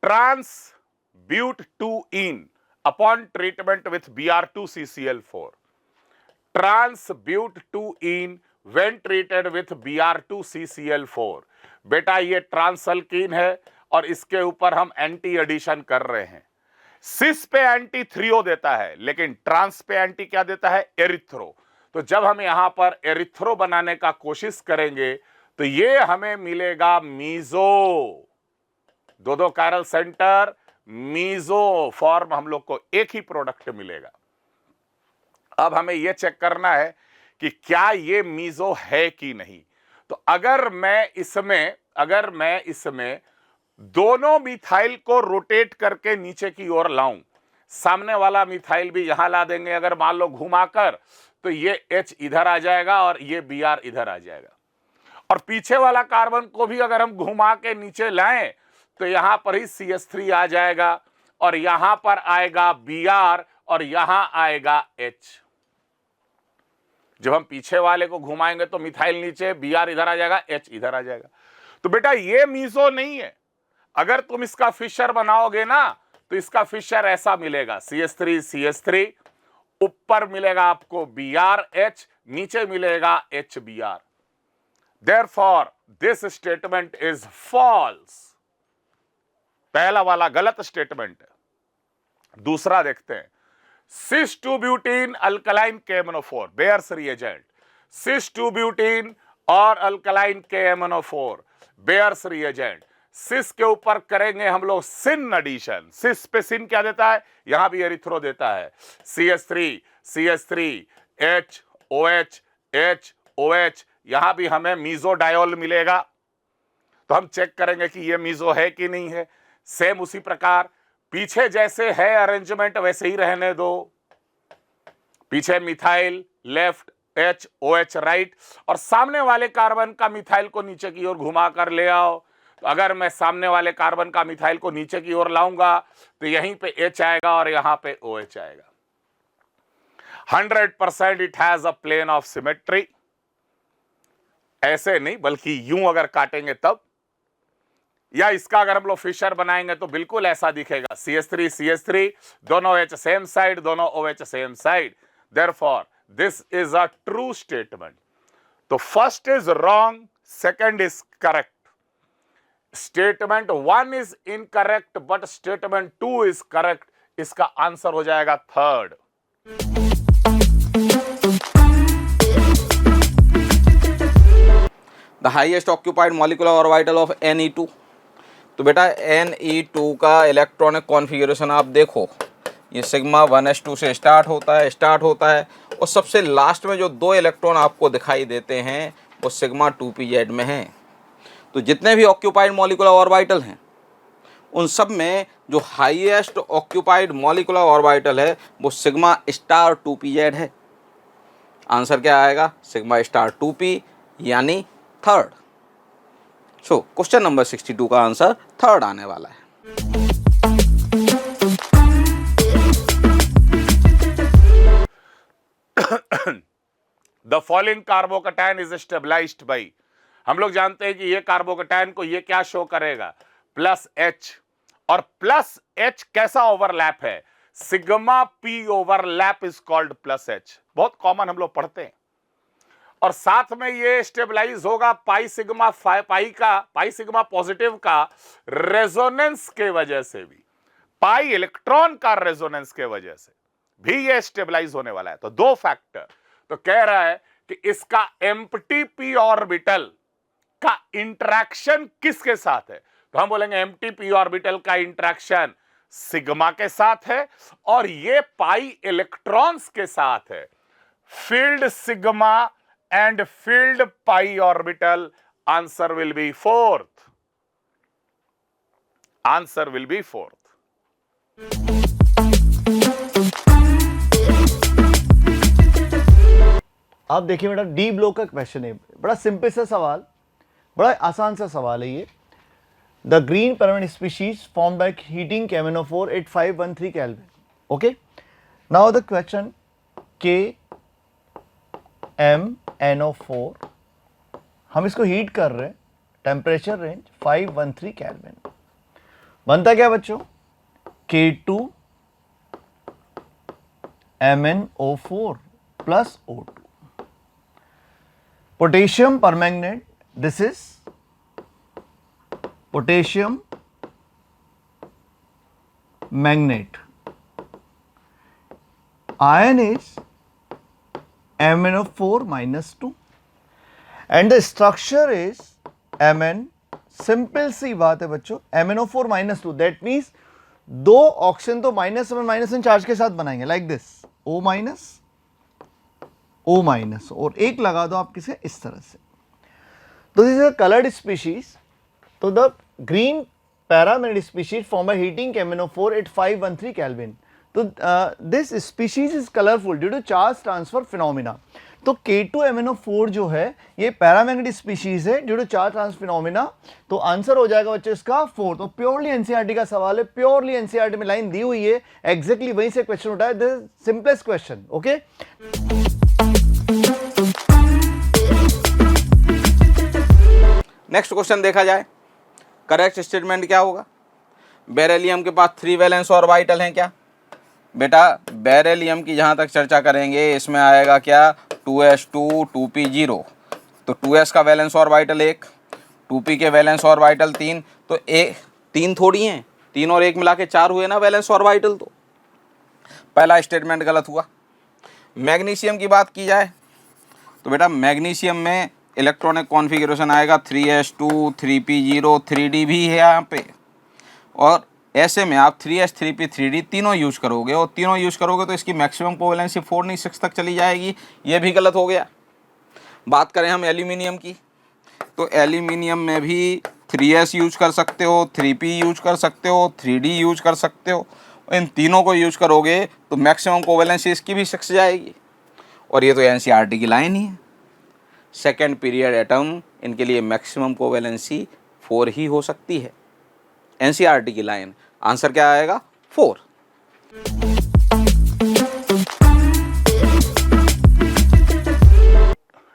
ट्रांस ब्यूट 2-इन upon treatment with Br2CCl4। Trans but 2-इन व्हेन ट्रीटेड विथ Br2CCl4। बेटा ये ट्रांसल्कीन है और इसके ऊपर हम एंटी एडिशन कर रहे हैं। सिस पे एंटी थ्रियो देता है, लेकिन ट्रांस पे एंटी क्या देता है, एरिथ्रो। तो जब हम यहां पर एरिथ्रो बनाने का कोशिश करेंगे तो ये हमें मिलेगा मीजो। दो कायरल सेंटर मीजो फॉर्म, हम लोग को एक ही प्रोडक्ट मिलेगा। अब हमें यह चेक करना है कि क्या ये मीजो है कि नहीं। तो अगर मैं इसमें दोनों मिथाइल को रोटेट करके नीचे की ओर लाऊं, सामने वाला मिथाइल भी यहां ला देंगे अगर मान लो घुमाकर, तो ये H इधर आ जाएगा और ये Br इधर आ जाएगा। और पीछे वाला कार्बन को भी अगर हम घुमा के नीचे लाएं तो यहां पर ही CH3 आ जाएगा और यहां पर आएगा Br और यहां आएगा H। जब हम पीछे वाले को घुमाएंगे तो मिथाइल नीचे, Br इधर आ जाएगा, H इधर आ जाएगा। तो बेटा ये मीजो नहीं है। अगर तुम इसका फिशर बनाओगे ना तो इसका फिशर ऐसा मिलेगा, CH3 ऊपर मिलेगा आपको BrH, नीचे मिलेगा HBr। Therefore, this statement is false। पहला वाला गलत स्टेटमेंट है। दूसरा देखते हैं। Cis-2-butene alkaline KMnO4 bears reagent. Cis-2-butene और अल्कलाइन KMnO4 बेयर्स रिएजेंट। सिस के ऊपर करेंगे हम लोग सिन एडिशन। सिस पे सिन क्या देता है, यहां भी एरिथ्रो देता है, CH3 H OH, यहां भी हमें मीजोडायोल मिलेगा। तो हम चेक करेंगे कि ये मीजो है कि नहीं है। सेम उसी प्रकार पीछे जैसे है अरेंजमेंट वैसे ही रहने दो। पीछे methyl left, H OH right, और सामने वाले कार्बन का मिथाइल को नीचे की ओर घुमा कर ले आओ। तो अगर मैं सामने वाले कार्बन का मिथाइल को नीचे की ओर लाऊंगा तो यहीं पे H आएगा और यहां पे OH आएगा। 100% it has a plane of symmetry. ऐसे नहीं बल्कि यूं अगर काटेंगे तब, या इसका अगर हम लोग फिशर बनाएंगे तो बिल्कुल ऐसा दिखेगा, CH3 दोनों H सेम साइड, दोनों OH same side. Therefore, this is a true statement। तो first is wrong, second is correct. Statement 1 is incorrect but statement 2 is correct. इसका आंसर हो जाएगा third. The highest occupied molecular orbital of Ne2। तो बेटा Ne2 का electronic configuration आप देखो, ये सिग्मा 1s2 से स्टार्ट होता है और सबसे लास्ट में जो 2 इलेक्ट्रॉन आपको दिखाई देते हैं वो सिग्मा 2pz में हैं। तो जितने भी ऑक्यूपाइड मॉलिक्यूलर ऑर्बिटल हैं उन सब में जो हाईएस्ट ऑक्यूपाइड मॉलिक्यूलर ऑर्बिटल है वो सिग्मा स्टार 2pz है। आंसर क्या आएगा? सिग्मा स्टार 2p यानी थर्ड। सो क्वेश्चन नंबर 62 का आंसर थर्ड आने वाला है। The following carbocation is stabilised by, हम लोग जानते हैं कि ये कार्बोकैटायन को ये क्या शो करेगा? Plus H। और प्लस H कैसा ओवरलैप है? Sigma P overlap is called plus H। बहुत कॉमन हम लोग पढ़ते हैं। और साथ में ये स्टेबलाइज होगा पाई सिग्मा पॉजिटिव का रेजोनेंस के वजह से भी, पाई इलेक्ट्रॉन का रेजोनेंस के वजह से भी ये स्टेबलाइज होने वाला है। तो 2 फैक्टर। तो कह रहा है कि इसका एम्प्टी p ऑर्बिटल का इंटरेक्शन किसके साथ है? तो हम बोलेंगे एम्प्टी p ऑर्बिटल का इंटरेक्शन सिग्मा के साथ है और ये पाई इलेक्ट्रॉन्स के साथ है। Field sigma and field pi orbital, answer will B fourth. Answer will B fourth. आप देखिए बेटा, डी ब्लॉक का क्वेश्चन है, बड़ा सिंपल सा सवाल, बड़ा आसान सा सवाल है ये। The green permanent species form by heating KMnO4 at 513 Kelvin। Okay, now the question KMnO4 हम इसको हीट कर रहे हैं, टेम्परेचर रेंज 513 Kelvin। बनता क्या बच्चों? K2MnO4 plus O2। Potassium permanganate, this is potassium magnet, iron is MnO4 minus 2 and the structure is Mn। Simple सी बात है बच्चों, MnO4 minus 2, that means 2 oxygen तो -1 चार्ज के साथ बनाएंगे, लाइक दिस, O माइनस और एक लगा दो आप किसे इस तरह से। तो this is a coloured species. तो द ग्रीन पैरामेरिड species form by heating KMnO4 at 513 Kelvin। तो this species is colourful due to charge transfer phenomena. तो K2MnO4 जो है ये पैरामैग्नेटिक स्पीशीज है due to charge transfer phenomena. तो answer हो जाएगा बच्चों इसका 4। तो प्योरली एनसीईआरटी का सवाल है, प्योरली एनसीईआरटी में लाइन दी हुई है, एग्जैक्टली वहीं से क्वेश्चन उठा है, this simplest question. Okay, next question देखा जाए, करेक्ट स्टेटमेंट क्या होगा? बेरिलियम के पास 3 वैलेंस ऑर्बिटल हैं क्या? बेटा बेरिलियम की जहाँ तक चर्चा करेंगे इसमें आएगा क्या? 2s2 2p0। तो 2s का वैलेंस ऑर्बिटल 1, 2p के वैलेंस ऑर्बिटल 3। तो 3 थोड़ी हैं, 3 और 1 मिला के 4 हुए ना वैलेंस ऑर्बिटल। तो पहला स्टेटमेंट गलत हुआ। मैग्नीशियम की बात की जाए तो बेटा मैग्नीशियम में इलेक्ट्रॉनिक कॉन्फ़िगरेशन आएगा 3s2 3p0 3d भी है यहाँ पे, और ऐसे में आप 3s 3p 3d तीनों यूज करोगे, और तीनों यूज करोगे तो इसकी मैक्सिमम कोवेलेंसी 4 नहीं 6 तक चली जाएगी। ये भी गलत हो गया। बात करें हम एल्यूमिनियम की, तो एल्यूमिनियम में भी 3s यूज कर सकते हो, 3p यूज कर सकते हो, 3d यूज कर सकते हो। इन तीनों को यूज करोगे तो मैक्सिमम कोवेलेंसी इसकी भी 6 जाएगी, और ये तो एनसीईआरटी की लाइन ही है। सेकेंड पीरियड एटम, इनके लिए मैक्सिमम कोवेलेंसी 4 ही हो सकती है, एनसीईआरटी की लाइन। आंसर क्या आएगा? 4।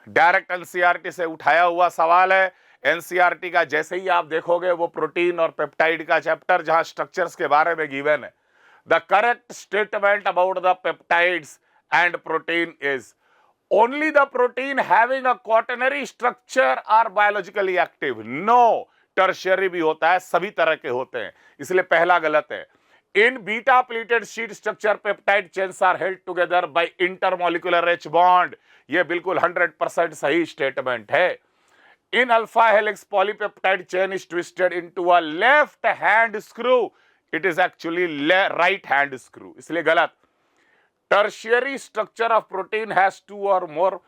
डायरेक्ट एनसीईआरटी से उठाया हुआ सवाल है। एनसीईआरटी का जैसे ही आप देखोगे वो प्रोटीन और पेप्टाइड का चैप्टर जहां स्ट्रक्चर्स के बारे में गिवन है, the correct statement about the peptides and protein is only the protein having a quaternary structure are biologically active। no, tertiary भी होता है, सभी तरह के होते हैं, इसलिए पहला गलत है। in beta pleated sheet structure peptide chains are held together by intermolecular H bond, ये बिल्कुल 100% सही स्टेटमेंट है। in alpha helix polypeptide chain is twisted into a left hand screw, it is actually right hand screw, इसलिए गलत. Tertiary structure of protein has 2 or more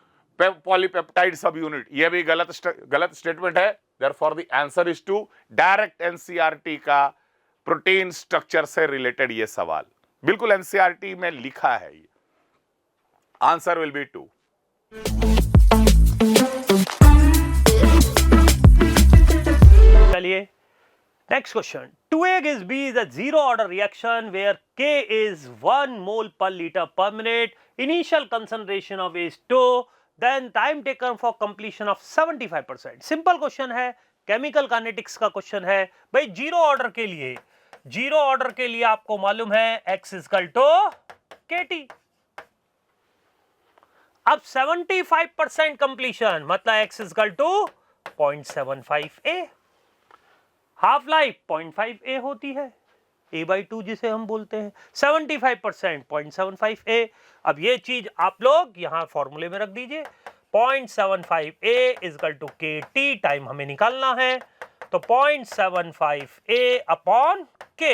polypeptide subunit, ये भी गलत statement है. Therefore the answer is 2. Direct NCERT का protein structure से related ये सवाल बिल्कुल एनसीईआरटी में लिखा है. ये आंसर विल बी 2. चलिए next question. 2A is B is a zero order reaction where K is 1 mole per liter per minute. Initial concentration of A is 2. Then time taken for completion of 75%. Simple question है, chemical kinetics का question है. भाई zero order के लिए आपको मालूम है X equal to KT. अब 75% कंप्लीशन मतलब X equal to 0.75 A. Half life 0.5 A होती है, A/2 जिसे हम बोलते हैं. 75% 0.75 A. अब ये चीज आप लोग यहां फॉर्मूले में रख दीजिए. 0.75 A equal to KT, time हमें निकालना है. तो 0.75 A अपॉन K.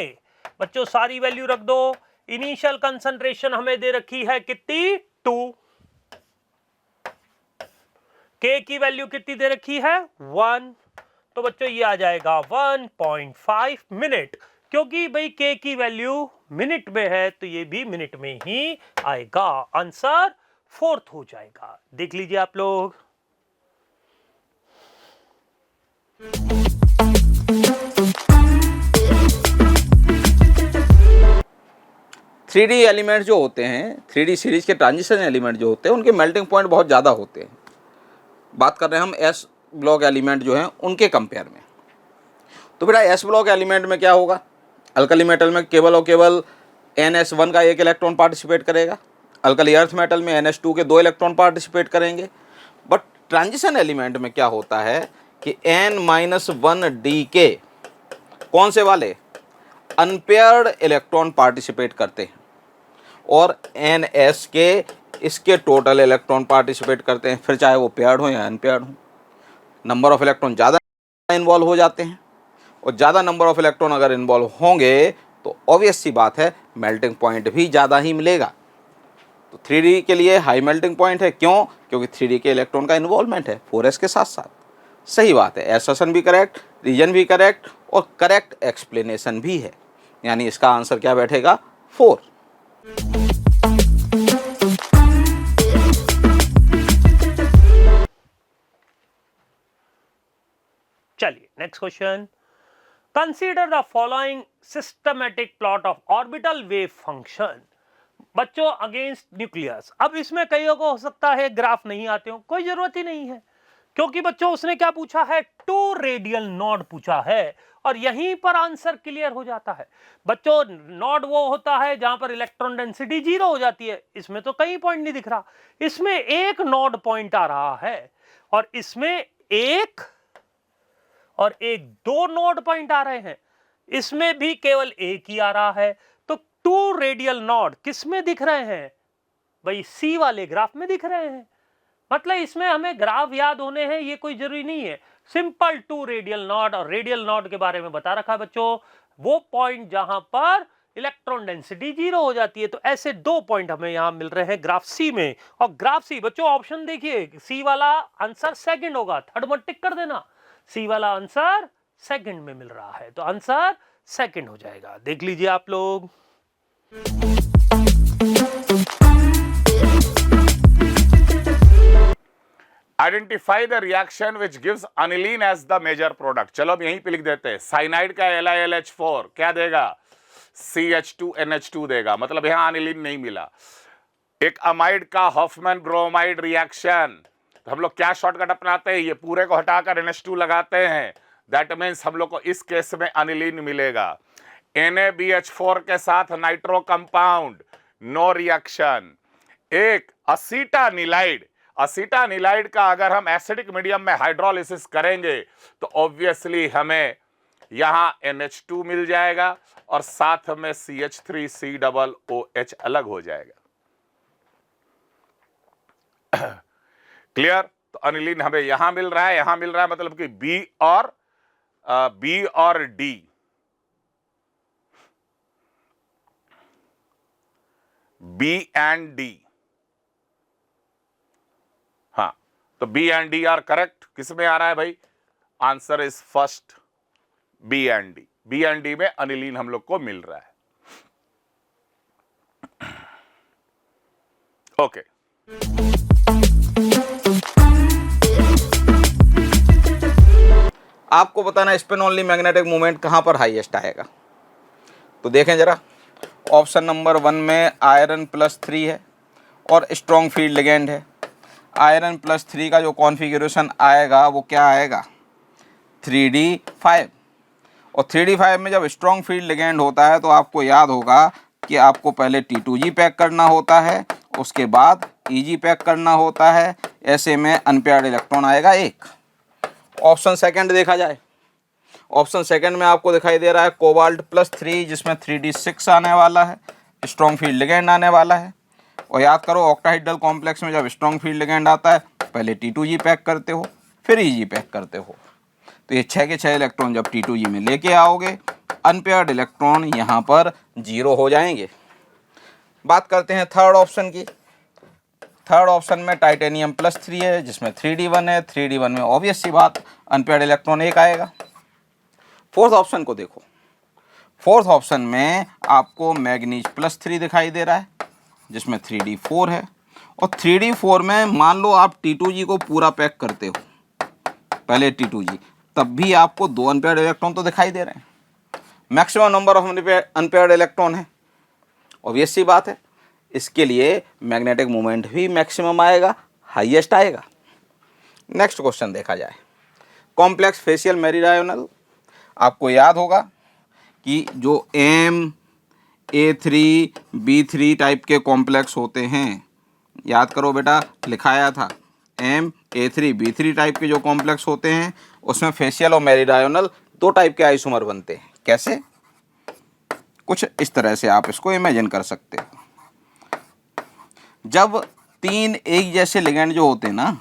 बच्चों सारी वैल्यू रख दो. इनिशियल कंसंट्रेशन हमें दे रखी है कितनी, 2. K की वैल्यू कितनी दे रखी है, 1. तो बच्चों ये आ जाएगा 1.5 मिनट. क्योंकि भाई K की वैल्यू मिनट में है तो ये भी मिनट में ही आएगा. आंसर 4th हो जाएगा. देख लीजिए आप लोग. थ्री डी एलिमेंट जो होते हैं, 3D सीरीज के ट्रांजिशन एलिमेंट जो होते हैं, उनके मेल्टिंग पॉइंट बहुत ज़्यादा होते हैं. बात कर रहे हैं हम एस ब्लॉक एलिमेंट जो हैं उनके कंपेयर में. तो बेटा एस ब्लॉक एलिमेंट में क्या होगा, अल्कली मेटल में केवल और केवल NS1 का 1 इलेक्ट्रॉन पार्टिसिपेट करेगा. अल्कली अर्थ मेटल में NH2 के 2 इलेक्ट्रॉन पार्टिसिपेट करेंगे. बट ट्रांजिशन एलिमेंट में क्या होता है कि N-1D के कौन से वाले अनपेयर्ड इलेक्ट्रॉन पार्टिसिपेट करते हैं और NS के इसके टोटल इलेक्ट्रॉन पार्टिसिपेट करते हैं, फिर चाहे वो पेयर्ड हो या अनपेयर्ड हो. नंबर ऑफ इलेक्ट्रॉन ज़्यादा इन्वॉल्व हो जाते हैं और ज़्यादा नंबर ऑफ इलेक्ट्रॉन अगर इन्वॉल्व होंगे तो ऑब्वियस सी बात है मेल्टिंग पॉइंट भी ज़्यादा ही मिलेगा. तो 3D के लिए हाई मेल्टिंग पॉइंट है. क्यों? क्योंकि 3D के इलेक्ट्रॉन का इन्वॉल्वमेंट है 4s के साथ साथ. सही बात है, एसोसिएशन भी करेक्ट, रीजन भी करेक्ट और करेक्ट एक्सप्लेनेशन भी है. यानी इसका आंसर क्या बैठेगा, 4. चलिए next question. Consider the following systematic plot of orbital wave function. बच्चों अगेंस्ट न्यूक्लियस. अब इसमें कईयों को हो सकता है ग्राफ नहीं आते हो, कोई जरूरत ही नहीं है. क्योंकि बच्चों उसने क्या पूछा है, 2 रेडियल नोड पूछा है और यहीं पर आंसर क्लियर हो जाता है. बच्चों नोड वो होता है जहां पर इलेक्ट्रॉन डेंसिटी 0 हो जाती है. इसमें तो कई पॉइंट नहीं दिख रहा, इसमें एक नोड पॉइंट आ रहा है और इसमें एक और एक 2 नोड पॉइंट आ रहे हैं. इसमें भी केवल एक ही आ रहा है. तो 2 रेडियल नोड किस में दिख रहे हैं भाई, सी वाले ग्राफ में दिख रहे हैं. मतलब इसमें हमें ग्राफ याद होने हैं ये कोई जरूरी नहीं है. सिंपल 2 रेडियल नोड और रेडियल नोड के बारे में बता रखा है बच्चों, वो पॉइंट जहां पर इलेक्ट्रॉन डेंसिटी 0 हो जाती है. तो ऐसे 2 पॉइंट हमें यहां मिल रहे हैं ग्राफ सी में. और ग्राफ सी बच्चों ऑप्शन देखिए, सी वाला आंसर सेकंड होगा, थर्ड मत टिक कर देना. सी वाला आंसर सेकंड में मिल रहा है तो आंसर सेकंड हो जाएगा. देख लीजिए आप लोग. Identify the reaction which gives aniline as the major product. चलो अब यहीं पे लिख देते हैं. साइनाइड का LiLH4 क्या देगा, CH2NH2 देगा. मतलब यहां अनिलीन नहीं मिला. एक अमाइड का हॉफमैन ब्रोमाइड रिएक्शन, तो हम लोग क्या शॉर्टकट अपनाते हैं, ये पूरे को हटाकर NH2 लगाते हैं. दैट मीन्स हम लोग को इस केस में अनिलीन मिलेगा. NaBH4 के साथ नाइट्रो कंपाउंड, नो रिएक्शन. एक असीटानिलाइड, असीटानिलाइड का अगर हम एसिडिक मीडियम में हाइड्रोलिसिस करेंगे तो ऑब्वियसली हमें यहां NH2 मिल जाएगा और साथ में CH3COOH अलग हो जाएगा. क्लियर. तो अनिलीन हमें यहां मिल रहा है, मतलब कि बी और डी, बी एंड डी। हाँ, तो B and D are correct. किस में आ रहा है भाई? Answer is first, B and D. B and D में अनिलीन हम लोग को मिल रहा है। ओके आपको बताना स्पिन ओनली मैग्नेटिक मोमेंट कहाँ पर हाईएस्ट आएगा। तो देखें जरा, ऑप्शन नंबर 1 में आयरन +3 है और स्ट्रॉन्ग फील्ड लिगेंड है। आयरन +3 का जो कॉन्फ़िगरेशन आएगा वो क्या आएगा? 3d5। और 3d5 में जब स्ट्रॉन्ग फील्ड लिगेंड होता है तो आपको याद होगा कि आपको पहले T2G पैक करना होता है, उसके बाद EG पैक करना होता है। ऐसे में अनपेयर्ड इलेक्ट्रॉन आएगा 1। ऑप्शन सेकंड देखा जाए, ऑप्शन सेकंड में आपको दिखाई दे रहा है कोबाल्ट +3 जिसमें 3d6 आने वाला है, स्ट्रॉन्ग फील्ड लिगेंड आने वाला है। और याद करो ऑक्टाहेड्रल कॉम्प्लेक्स में जब स्ट्रॉन्ग फील्ड लिगेंड आता है पहले T2G पैक करते हो फिर EG पैक करते हो। तो ये 6 के 6 इलेक्ट्रॉन जब T2G में लेके आओगे अनपेयर्ड इलेक्ट्रॉन यहाँ पर 0 हो जाएंगे। बात करते हैं थर्ड ऑप्शन की। थर्ड ऑप्शन में टाइटेनियम +3 है जिसमें 3d1 है। 3d1 में ऑब्वियस सी बात अनपेयर्ड इलेक्ट्रॉन 1 आएगा। फोर्थ ऑप्शन को देखो, फोर्थ ऑप्शन में आपको मैग्नीज +3 दिखाई दे रहा है जिसमें 3d4 है। और 3d4 में मान लो आप T2G को पूरा पैक करते हो, पहले T2G, तब भी आपको 2 अनपेयर्ड इलेक्ट्रॉन तो दिखाई दे रहे हैं। Maximum number of unpaired electron है, ऑब्वियस सी बात है। इसके लिए मैग्नेटिक मोमेंट भी मैक्सिमम आएगा, हाईएस्ट आएगा। नेक्स्ट क्वेश्चन देखा जाए, कॉम्प्लेक्स फेशियल मेरीडायोनल। आपको याद होगा कि जो A3 B3 टाइप के कॉम्प्लेक्स होते हैं, याद करो बेटा, लिखाया था A3 B3 टाइप के जो कॉम्प्लेक्स होते हैं उसमें फेशियल और मेरीडायोनल 2 टाइप के आइसोमर बनते हैं। कैसे? कुछ इस तरह से आप इसको इमेजिन कर सकते हो। जब 3 एक जैसे लिगेंड जो होते हैं ना,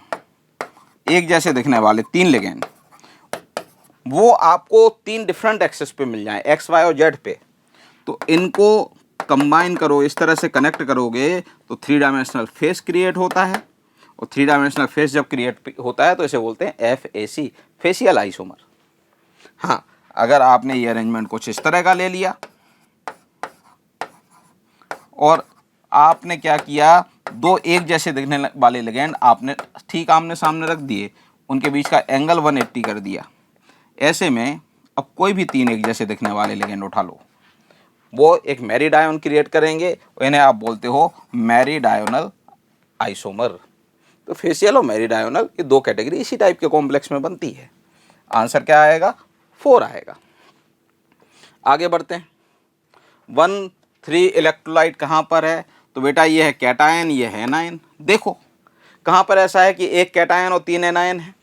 एक जैसे दिखने वाले 3 लिगेंड, वो आपको 3 डिफरेंट एक्सेस पे मिल जाए, X, Y और Z पे, तो इनको कंबाइन करो, इस तरह से कनेक्ट करोगे तो 3 डायमेंशनल फेस क्रिएट होता है। और 3 डायमेंशनल फेस जब क्रिएट होता है तो इसे बोलते हैं FAC, फेशियल आइसोमर। हाँ, अगर आपने ये अरेंजमेंट कुछ इस तरह का ले लिया और आपने क्या किया, 2 एक जैसे दिखने वाले लिगेंड आपने ठीक आमने सामने रख दिए, उनके बीच का एंगल 180 कर दिया। ऐसे में अब कोई भी 3 एक जैसे दिखने वाले लिगेंड उठा लो, वो एक मेरीडायोन क्रिएट करेंगे, इन्हें आप बोलते हो मेरीडायोनल आइसोमर। तो फेशियल और मेरीडायोनल ये 2 कैटेगरी इसी टाइप के कॉम्प्लेक्स में बनती है। आंसर क्या आएगा? 4 आएगा। आगे बढ़ते हैं। 1,3 इलेक्ट्रोलाइट कहाँ पर है? तो बेटा ये है कैटायन, ये है एनायन। देखो कहाँ पर ऐसा है कि 1 कैटायन और 3 एनायन है।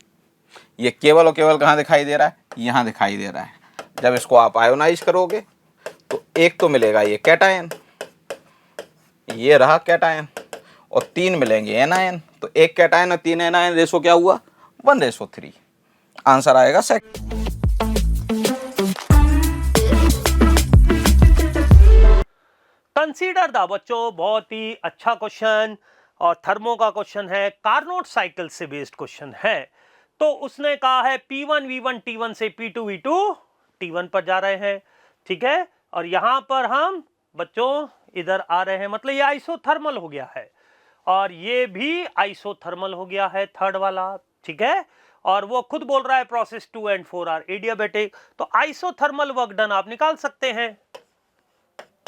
ये केवल और केवल कहाँ दिखाई दे रहा है? यहाँ दिखाई दे रहा है। जब इसको आप आयोनाइज करोगे तो एक तो मिलेगा ये कैटायन, ये रहा कैटायन, और 3 मिलेंगे एनायन। तो 1 कैटायन और 3 एनायन रेशो क्या हुआ? 1:3। आंसर आएगा सेकंड। कंसीडर द बच्चों, बहुत ही अच्छा क्वेश्चन और थर्मो का क्वेश्चन है, कार्नोट साइकिल से बेस्ड क्वेश्चन है। तो उसने कहा है P1 V1 T1 से P2 V2 T1 पर जा रहे हैं, ठीक है। और यहां पर हम बच्चों इधर आ रहे हैं, मतलब ये आइसोथर्मल हो गया है और ये भी आइसोथर्मल हो गया है, थर्ड वाला, ठीक है। और वो खुद बोल रहा है प्रोसेस 2 and 4 आर एडियाबैटिक। तो आइसोथर्मल वर्क डन आप निकाल सकते हैं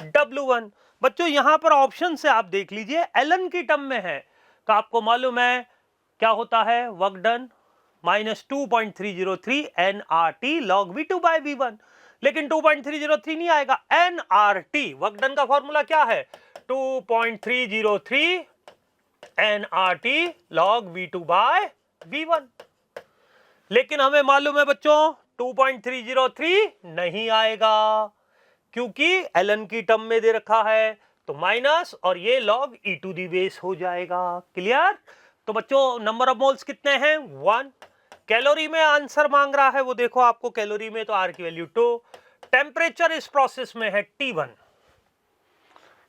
W1। बच्चों यहां पर ऑप्शन से आप देख लीजिए, एलन की टर्म में है तो आपको मालूम है क्या होता है, work done -2.303 nRT log V2 by V1। लेकिन 2.303 नहीं आएगा, nRT वर्क डन का फॉर्मूला क्या है? 2.303 nRT log V2 by V1। लेकिन हमें मालूम है बच्चों 2.303 नहीं आएगा क्योंकि एलन की टर्म में दे रखा है, तो माइनस और ये log e to the base हो जाएगा। क्लियर? तो बच्चों नंबर ऑफ मोल्स कितने हैं 1। कैलोरी में आंसर मांग रहा है, वो देखो आपको कैलोरी में तो R की वैल्यू 2। टेम्परेचर इस प्रोसेस में है T1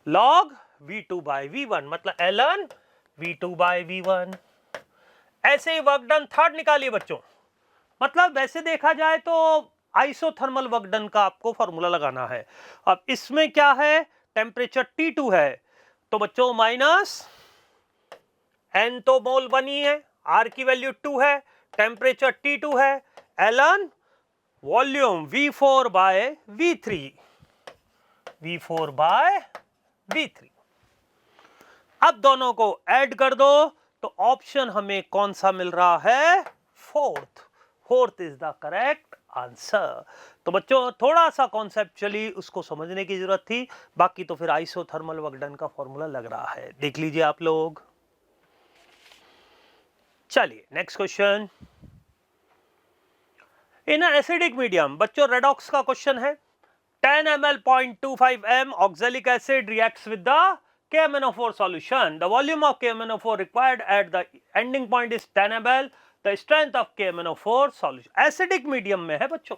log V2 by V1 मतलब ln V2 by V1। ऐसे ही वर्क डन थर्ड निकालिए बच्चों। मतलब वैसे देखा जाए तो आइसोथर्मल वर्क डन का आपको फॉर्मूला लगाना है। अब इसमें क्या है, टेम्परेचर T2 है तो बच्चों माइनस n तो मोल 1 ही है, R की वैल्यू 2 है, टेम्परेचर T2 है, ln volume V4 bye V3, V4 bye V3। अब दोनों को ऐड कर दो तो ऑप्शन हमें कौन सा मिल रहा है, fourth is the correct answer. तो बच्चों थोड़ा सा कॉन्सेप्चुअली उसको समझने की जरूरत थी, बाकी तो फिर आइसोथर्मल वर्क डन का फॉर्मूला लग रहा है, देख लीजिए आप लोग। चलिए next question. In acidic medium, बच्चों रेडॉक्स का क्वेश्चन है। 10 ml 0.25 m oxalic acid reacts with the KMnO4 solution. The volume of KMnO4 required at the ending point is 10 ml. The strength of KMnO4 solution. Acidic medium में है बच्चों,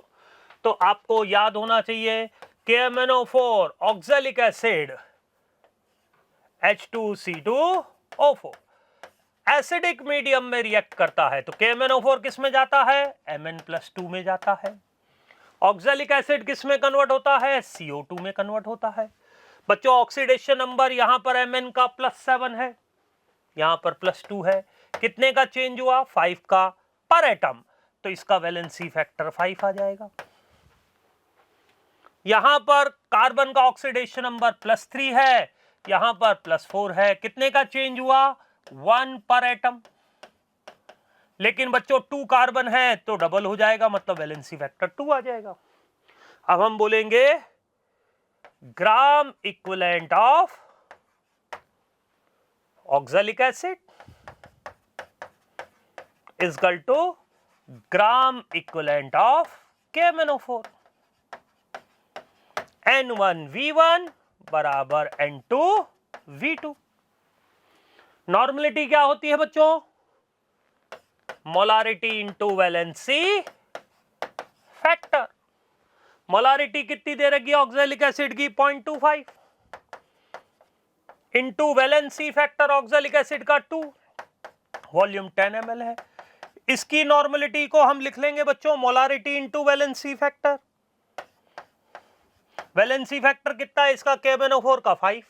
तो आपको याद होना चाहिए KMnO4 oxalic acid H2C2O4 acidic medium में react करता है, तो KMnO4 किस में जाता है, Mn+2 में जाता है। ऑक्सैलिक एसिड किस में कन्वर्ट होता है, CO2 में कन्वर्ट होता है। बच्चों ऑक्सीडेशन नंबर यहां पर Mn का +7 है, यहां पर +2 है, कितने का चेंज हुआ, 5 का पर एटम, तो इसका वैलेंसी फैक्टर 5 आ जाएगा। यहां पर कार्बन का ऑक्सीडेशन नंबर +3 है, यहां पर +4 है, कितने का चेंज हुआ, 1 पर एटम। लेकिन बच्चों 2 कार्बन है तो डबल हो जाएगा, मतलब वैलेंसी फैक्टर 2 आ जाएगा। अब हम बोलेंगे gram equivalent of oxalic acid is equal to gram equivalent of KMnO4। N1V1 बराबर N2V2। नॉर्मलिटी क्या होती है बच्चों, molarity into valency factor. Molarity कितनी दे रखी है ऑक्सैलिक एसिड की, 0.25 into valency factor oxalic acid का 2, वॉल्यूम 10 ml है। इसकी नॉर्मलिटी को हम लिख लेंगे बच्चों molarity into valency factor. Valency factor कितना है इसका, KMnO4 का 5,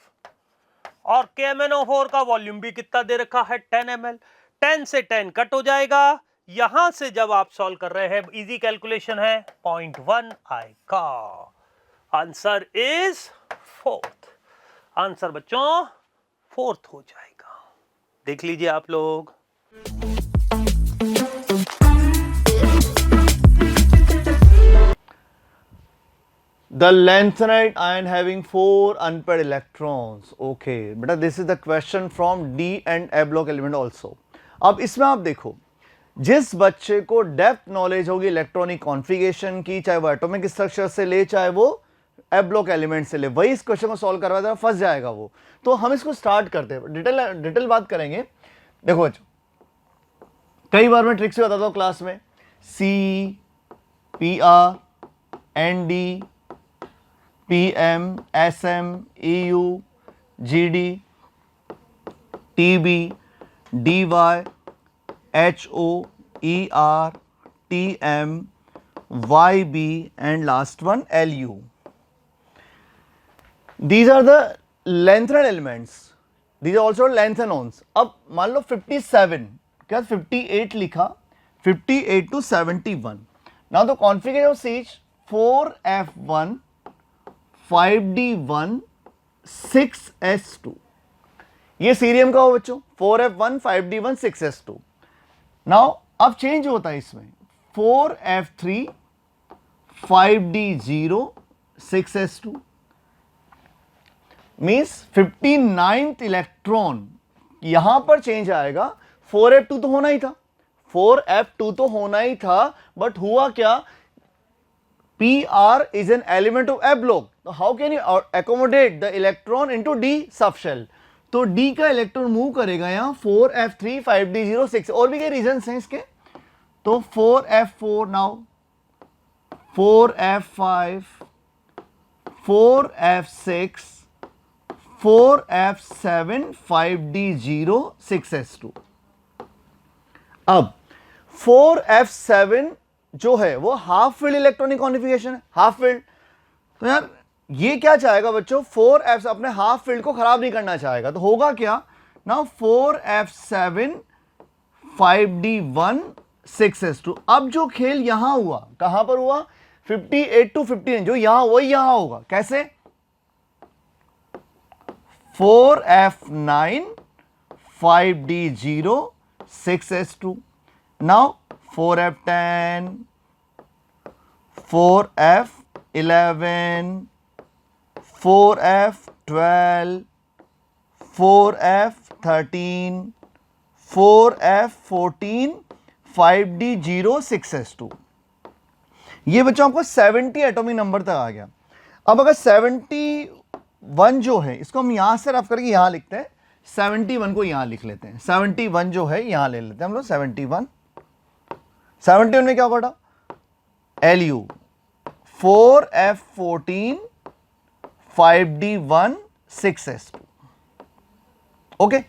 और KMnO4 का वॉल्यूम भी कितना दे रखा है, 10 ml। 10 से 10 कट हो जाएगा, यहां से जब आप सॉल्व कर रहे हैं इजी कैलकुलेशन है, 0.1 आएगा। Answer is 4th। आंसर बच्चों 4th हो जाएगा, देख लीजिए आप लोग। The lanthanide ion having 4 unpaired electrons. Okay, beta this is the question from D and A block element also. अब इसमें आप देखो, जिस बच्चे को डेप्थ नॉलेज होगी इलेक्ट्रॉनिक कॉन्फ़िगरेशन की, चाहे वो एटॉमिक स्ट्रक्चर से ले चाहे वो ए ब्लॉक एलिमेंट से ले, वही इस क्वेश्चन को सॉल्व करवाएगा, फंस जाएगा वो। तो हम इसको स्टार्ट करते हैं, डिटेल बात करेंगे। देखो बच्चों, कई बार मैं ट्रिक्स बताता हूँ क्लास में, CPR, ND, PM, SM, EU, GD, TB, DY, HO, ER, TM, YB and last one LU. These are the lanthanide elements. These are also lanthanons. अब मान लो 57, क्या 58 लिखा, 58 to 71. Now the configuration of each 4F1, 5D1, 6S2। ये cerium का हो बच्चों, 4F1, 5D1, 6S2। Now अब change होता है इसमें 4F3, 5D0, 6S2 means 59th electron यहां पर चेंज आएगा। 4F2 तो होना ही था, 4F2 तो होना ही था, बट हुआ क्या, PR is an element of A block. So how can you accommodate the electron into D subshell? तो तो डी का इलेक्ट्रॉन मूव करेगा यहाँ 4f3 5d0 6, और भी कई रीजन हैं इसके, तो 4f4 now 4f5 4f6 4f7 5d0 6s2। अब 4f7 जो है वो हाफ फील्ड इलेक्ट्रॉनिक कॉन्फिगरेशन है, हाफ फील्ड। तो यार ये क्या चाहेगा बच्चों, 4f अपने हाफ फील्ड को खराब नहीं करना चाहेगा, तो होगा क्या ना 4f7 5d1 6s2। अब जो खेल यहां हुआ, कहां पर हुआ, 58 to 59, जो यहां वही यहां होगा, कैसे 4f9 5d0 6s2, now 4f10 4f11 4f12 4f13 4f14 5d0 6s2। ये बच्चों आपको 70 एटॉमिक नंबर तक आ गया। अब अगर 71 जो है इसको हम यहां से रफ करके यहां लिखते हैं, 71 को यहां लिख लेते हैं, 71 जो है यहां ले लेते हैं हम लोग 71 में क्या होगा, LU 4f14 5d1 6s2। okay,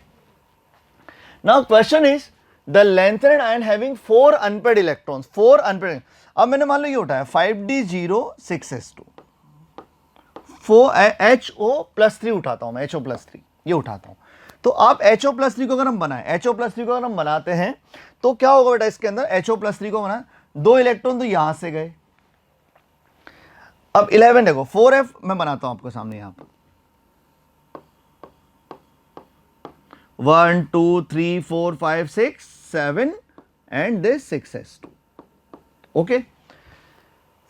now question is the lengthened ion having 4 unpaired electrons, 4 unpaired। अब मैंने मान लो ये उठाया 5d0 6s2 HO+3 उठाता हूं मैं, HO+3 ये उठाता हूं। तो आप HO+3 को अगर हम बनाएं, HO+3 को अगर हम बनाते हैं तो क्या होगा बेटा, इसके अंदर HO+3 को बनाए, 2 इलेक्ट्रॉन तो यहां से गए। अब 11 देखो, 4f मैं बनाता हूं आपको सामने यहां पर, 1 2 3 4 5 6 7 and this 6s2। okay,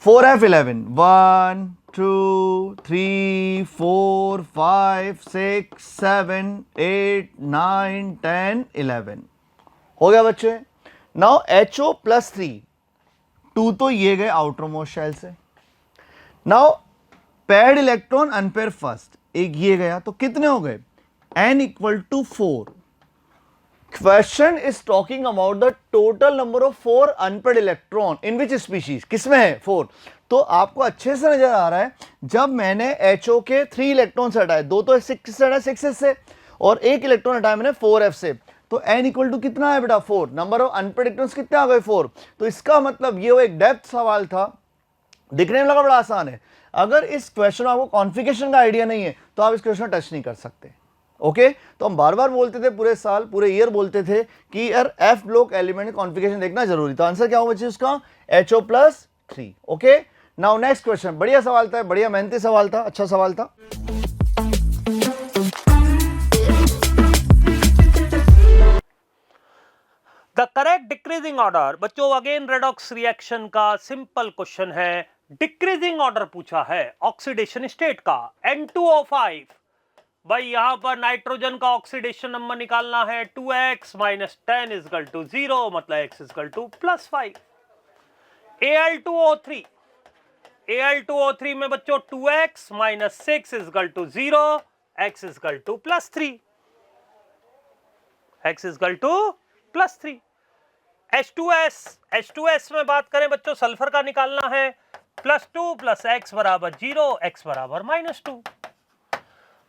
4f11 1 2 3 4 5 6 7 8 9 10 11 हो गया बच्चे। नाउ HO+3 2 तो ये गए आउटर मोस्ट शेल से। Now paired electron unpaired first, एक ये गया, तो कितने हो गए, n = 4। Question is talking about the total number of 4 unpaired electron in which species, किसमें है 4। तो आपको अच्छे से नजर आ रहा है, जब मैंने HO के 3 इलेक्ट्रॉन से हटाए, 2 तो 6 से हटाए 6s से, और 1 इलेक्ट्रॉन हटाया मैंने 4f से, तो n = कितना है बेटा 4, नंबर ऑफ अनपेयर्ड इलेक्ट्रॉन्स कितने आ गए 4। तो इसका मतलब ये वो एक डेप्थ सवाल था, दिखने में लगा बड़ा आसान है। अगर इस क्वेश्चन में आपको कॉन्फ़िगरेशन का आइडिया नहीं है तो आप इस क्वेश्चन को टच नहीं कर सकते। ओके, तो हम बार बार बोलते थे, पूरे साल पूरे ईयर बोलते थे कि यार एफ ब्लॉक एलिमेंट कॉन्फ़िगरेशन देखना जरूरी। तो आंसर क्या होगा बच्चे उसका, HO+3। Okay, now next question, बढ़िया सवाल था, बढ़िया मेहनती सवाल था, अच्छा सवाल था। द करेक्ट डिक्रीजिंग ऑर्डर, बच्चों अगेन रेडॉक्स रिएक्शन का सिंपल क्वेश्चन है, डिक्रीजिंग ऑर्डर पूछा है ऑक्सीडेशन स्टेट का, N2O5। भाई यहां पर नाइट्रोजन का ऑक्सीडेशन नंबर निकालना है, 2x - 10 = 0, मतलब x = +5। Al2O3 में बच्चों 2x - 6 = 0, x = +3, x = +3। H2S में बात करें बच्चों, सल्फर का निकालना है, +2 + x = 0, x = -2।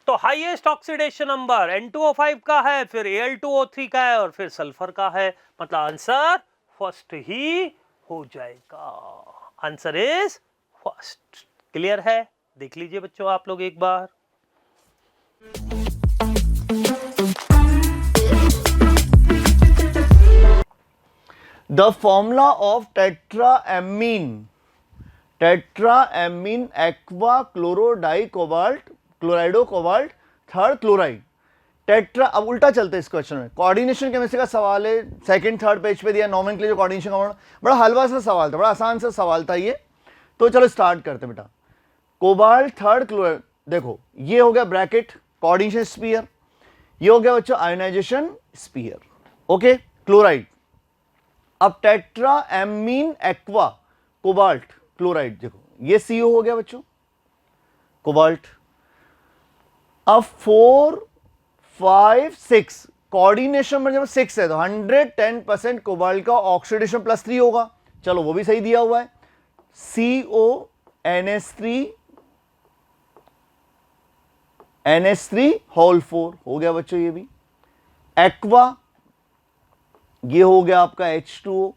तो हाईएस्ट ऑक्सीडेशन नंबर N2O5 का है, फिर Al2O3 का है, और फिर सल्फर का है, मतलब आंसर फर्स्ट ही हो जाएगा। Answer is first. क्लियर है, देख लीजिए बच्चों आप लोग एक बार। The formula of tetraammine aqua chlorodi cobalt chlorido cobalt third chloride tetra. अब उल्टा चलते हैं इस क्वेश्चन में, कोऑर्डिनेशन केमिस्ट्री का सवाल है, सेकंड थर्ड पेज पे दिया, नोमेनक्लेचर कोऑर्डिनेशन का बड़ा हलवा सा सवाल था, बड़ा आसान सा सवाल था ये। तो चलो स्टार्ट करते बेटा। कोबाल्ट थर्ड क्लोराइड, देखो ये हो गया ब्रैकेट कोऑर्डिनेशन स्फीयर, ये हो गया बच्चों आयोनाइजेशन स्फीयर। Okay, chloride. अब टेट्राएमीन एक्वा कोबाल्ट क्लोराइड, देखो ये CO हो गया बच्चों, कोबाल्ट। अब 4 5 6 कोऑर्डिनेशन में जब 6 है तो 110% कोबाल्ट का ऑक्सीडेशन +3 होगा। चलो वो भी सही दिया हुआ है। NH3 होल 4 हो गया बच्चों। ये भी एक्वा, ये हो गया आपका H2O।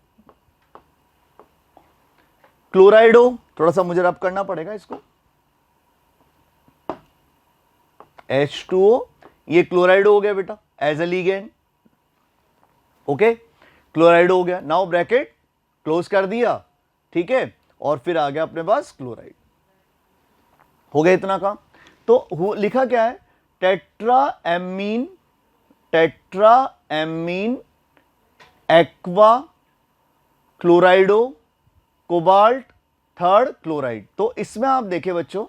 क्लोराइडो, थोड़ा सा मुझे रब करना पड़ेगा इसको। H2O, ये क्लोराइडो हो गया बेटा एज अ लिगेंड। ओके, क्लोराइडो हो गया। नाउ ब्रैकेट क्लोज कर दिया, ठीक है, और फिर आ गया अपने पास क्लोराइड। हो गया इतना काम। तो लिखा क्या है, tetraammine aqua क्लोराइडो cobalt third chloride. तो इसमें आप देखें बच्चों,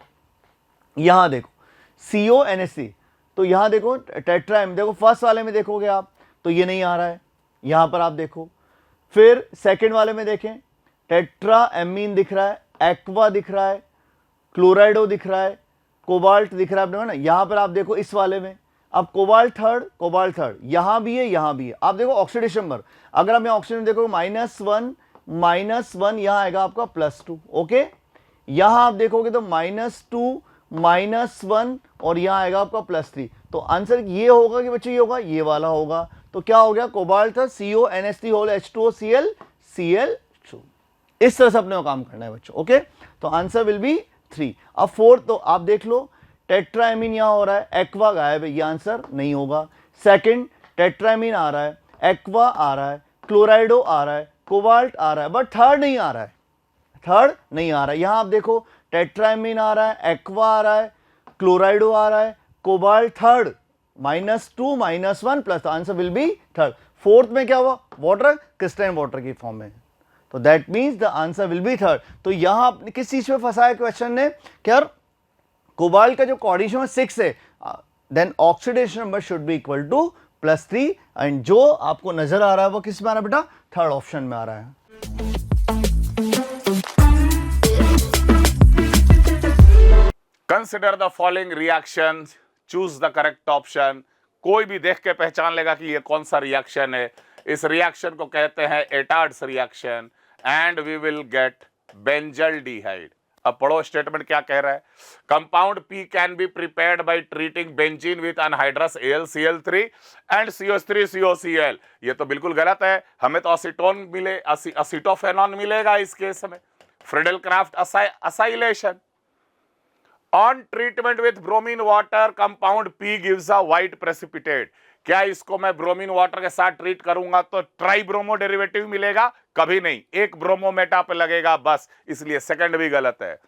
यहां देखो CONH3, तो यहां देखो टेट्राएमीन, देखो फर्स्ट वाले में देखोगे आप तो ये नहीं आ रहा है, यहां पर आप देखो। फिर सेकंड वाले में देखें, टेट्राएमीन दिख रहा है, एक्वा दिख रहा है, क्लोराइडो दिख रहा है, कोबाल्ट दिख रहा है ना। यहां पर आप देखो इस वाले में, अब कोबाल्ट थर्ड यहां भी है, यहां भी है। आप देखो ऑक्सीडेशन नंबर, अगर हम यहां ऑक्सीडेशन देखो -1 यहां आएगा आपका +2। ओके, यहां आप देखोगे तो -2 -1 और यहां आएगा आपका +3। तो आंसर ये होगा कि बच्चे ये होगा, ये वाला होगा। तो क्या हो गया, कोबाल्ट था CONH3 होल H2O Cl2। इस तरह से अपने को काम करना है बच्चों। ओके, तो आंसर विल बी 3। अब 4 तो आप देख लो, टेट्राएमीन यहां हो रहा है, एक्वा गायब है, ये आंसर नहीं होगा। सेकंड, टेट्राएमीन आ रहा है, एक्वा आ रहा है, क्लोराइडो आ रहा है, कोबाल्ट आ रहा है, बट थर्ड नहीं आ रहा है। यहां आप देखो टेट्राएमीन आ रहा है, एक्वा आ रहा है, क्लोराइडो आ रहा है, cobalt third, -2 -1 plus, answer will B third. Fourth में क्या हुआ, वाटर, क्रिस्टलाइन वाटर की फॉर्म में, तो that means the answer will B third. तो यहां आपने किस चीज पे फंसाया क्वेश्चन ने, क्या कोबाल्ट का जो कोऑर्डिनेशन 6 है, then oxidation number should be equal to +3, and जो आपको नजर आ रहा है वो किस में आ रहा है बेटा, थर्ड ऑप्शन में आ रहा है। Consider the following reactions, choose the correct option. कोई भी देख के पहचान लेगा कि ये कौन सा रिएक्शन है। इस रिएक्शन को कहते हैं Etard's reaction, and we will get benzaldehyde. अब पढ़ो स्टेटमेंट क्या कह रहा है। Compound P can be prepared by treating benzene with anhydrous AlCl3 and CH3COCl। ये तो बिल्कुल गलत है, हमें तो असीटोन मिले, असीटोफेनॉन मिलेगा इस केस में। Friedel craft acylation. On treatment with bromine water compound P gives a white precipitate. क्या इसको मैं ब्रोमीन वाटर के साथ ट्रीट करूंगा तो ट्राई ब्रोमो डेरिवेटिव मिलेगा? कभी नहीं, एक ब्रोमो मेटा पे लगेगा बस, इसलिए सेकंड भी गलत है।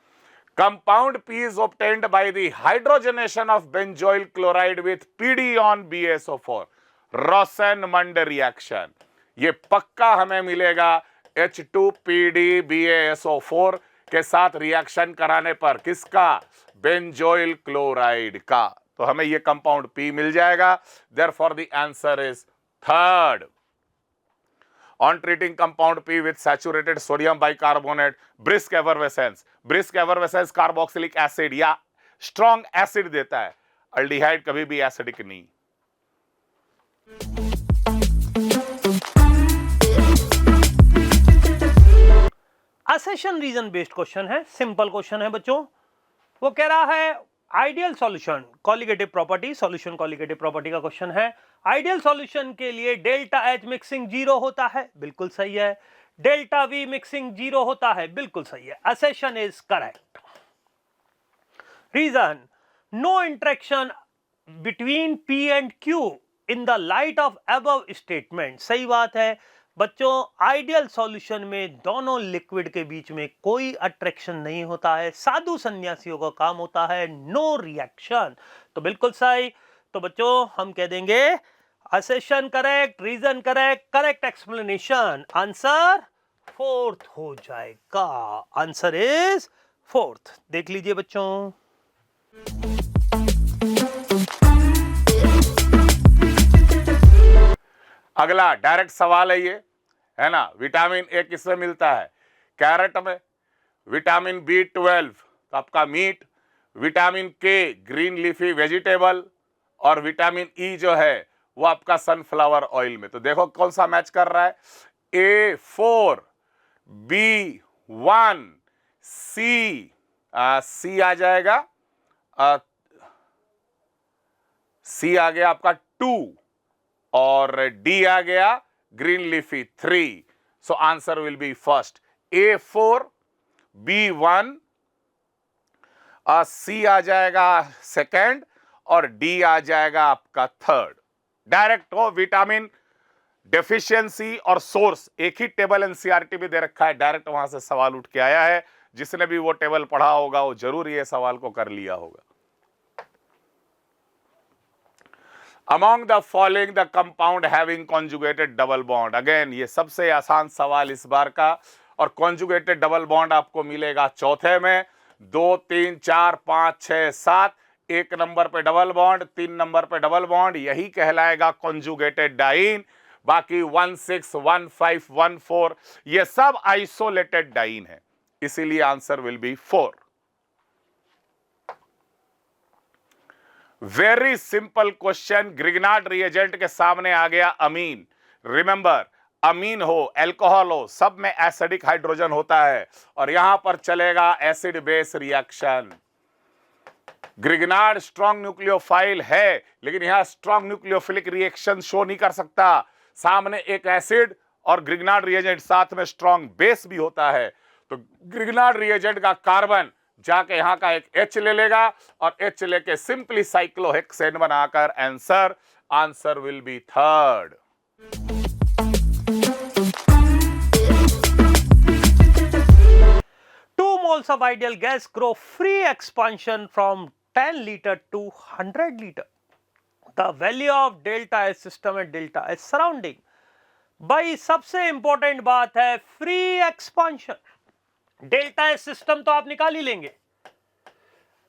Compound P is obtained by the hydrogenation of benzoyl chloride with PD on BaSO4, Rosenmund reaction. ये पक्का हमें मिलेगा H2PD BaSO4 के साथ रिएक्शन कराने पर, किसका, बेंजोइल क्लोराइड का। तो हमें ये कंपाउंड P मिल जाएगा। Therefore the answer is third. On treating compound P with saturated sodium bicarbonate, brisk effervescence carboxylic acid या स्ट्रॉन्ग एसिड देता है। अल्डिहाइड कभी भी एसिडिक नहीं। असेशन रीजन बेस्ड क्वेश्चन है, सिंपल क्वेश्चन है बच्चों। वो कह रहा है ideal solution colligative property, solution colligative property का क्वेश्चन है। आइडियल सॉल्यूशन के लिए डेल्टा H मिक्सिंग 0 होता है, बिल्कुल सही है। डेल्टा V मिक्सिंग 0 होता है, बिल्कुल सही है। Assertion is correct. Reason, no interaction between P and Q in the light of above statement. सही बात है बच्चों, आइडियल सॉल्यूशन में दोनों लिक्विड के बीच में कोई अट्रैक्शन नहीं होता है, साधु सन्यासियों का काम होता है नो रिएक्शन। तो बिल्कुल सही। तो बच्चों हम कह देंगे assertion correct, reason correct, correct explanation, answer fourth हो जाएगा। Answer is fourth. देख लीजिए बच्चों, अगला डायरेक्ट सवाल है ये, है ना। विटामिन ए किसमें मिलता है, कैरेट में। विटामिन B12 तो आपका मीट। विटामिन के ग्रीन लीफी वेजिटेबल, और विटामिन ई जो है वो आपका सनफ्लावर ऑयल में। तो देखो कौन सा मैच कर रहा है, A4 B1 C आ जाएगा, C आ गया आपका 2 और D आ गया green leafy 3। So answer will B first A4 B1, C आ जाएगा सेकंड और D आ जाएगा आपका थर्ड। डायरेक्ट हो, विटामिन डेफिशिएंसी और सोर्स एक ही टेबल एनसीईआरटी में दे रखा है, डायरेक्ट वहां से सवाल उठ के आया है। जिसने भी वो टेबल पढ़ा होगा वो जरूर ये सवाल को कर लिया होगा। Among the following the compound having conjugated double bond, again ये सबसे आसान सवाल इस बार का, और conjugated double bond आपको मिलेगा चौथे में। 2 3 4 5 6 7, 1 नंबर पे डबल बॉन्ड, 3 नंबर पे डबल बॉन्ड, यही कहलाएगा conjugated डाइन। बाकी 1 6 1 5 1 4 ये सब आइसोलेटेड डाइन है, इसीलिए answer will B 4। Very simple question, Grignard reagent के सामने आ गया अमीन। रिमेंबर, अमीन हो अल्कोहल हो सब में एसिडिक हाइड्रोजन होता है, और यहां पर चलेगा acid base reaction. Grignard strong nucleophile है, लेकिन यहां स्ट्रॉन्ग न्यूक्लियोफिलिक रिएक्शन शो नहीं कर सकता। सामने एक एसिड और ग्रिग्नार्ड रिएजेंट साथ में स्ट्रॉन्ग बेस भी होता है, तो ग्रिग्नार्ड रिएजेंट का कार्बन जाके यहां का एक H ले लेगा और H लेके सिंपली साइक्लोहेक्सेन बनाकर answer will B third. Two moles of ideal gas grow free expansion from 10 liter to 100 liter. The value of delta S system and delta S surrounding. भाई सबसे इंपॉर्टेंट बात है free expansion. Delta S system तो आप निकाल ही लेंगे,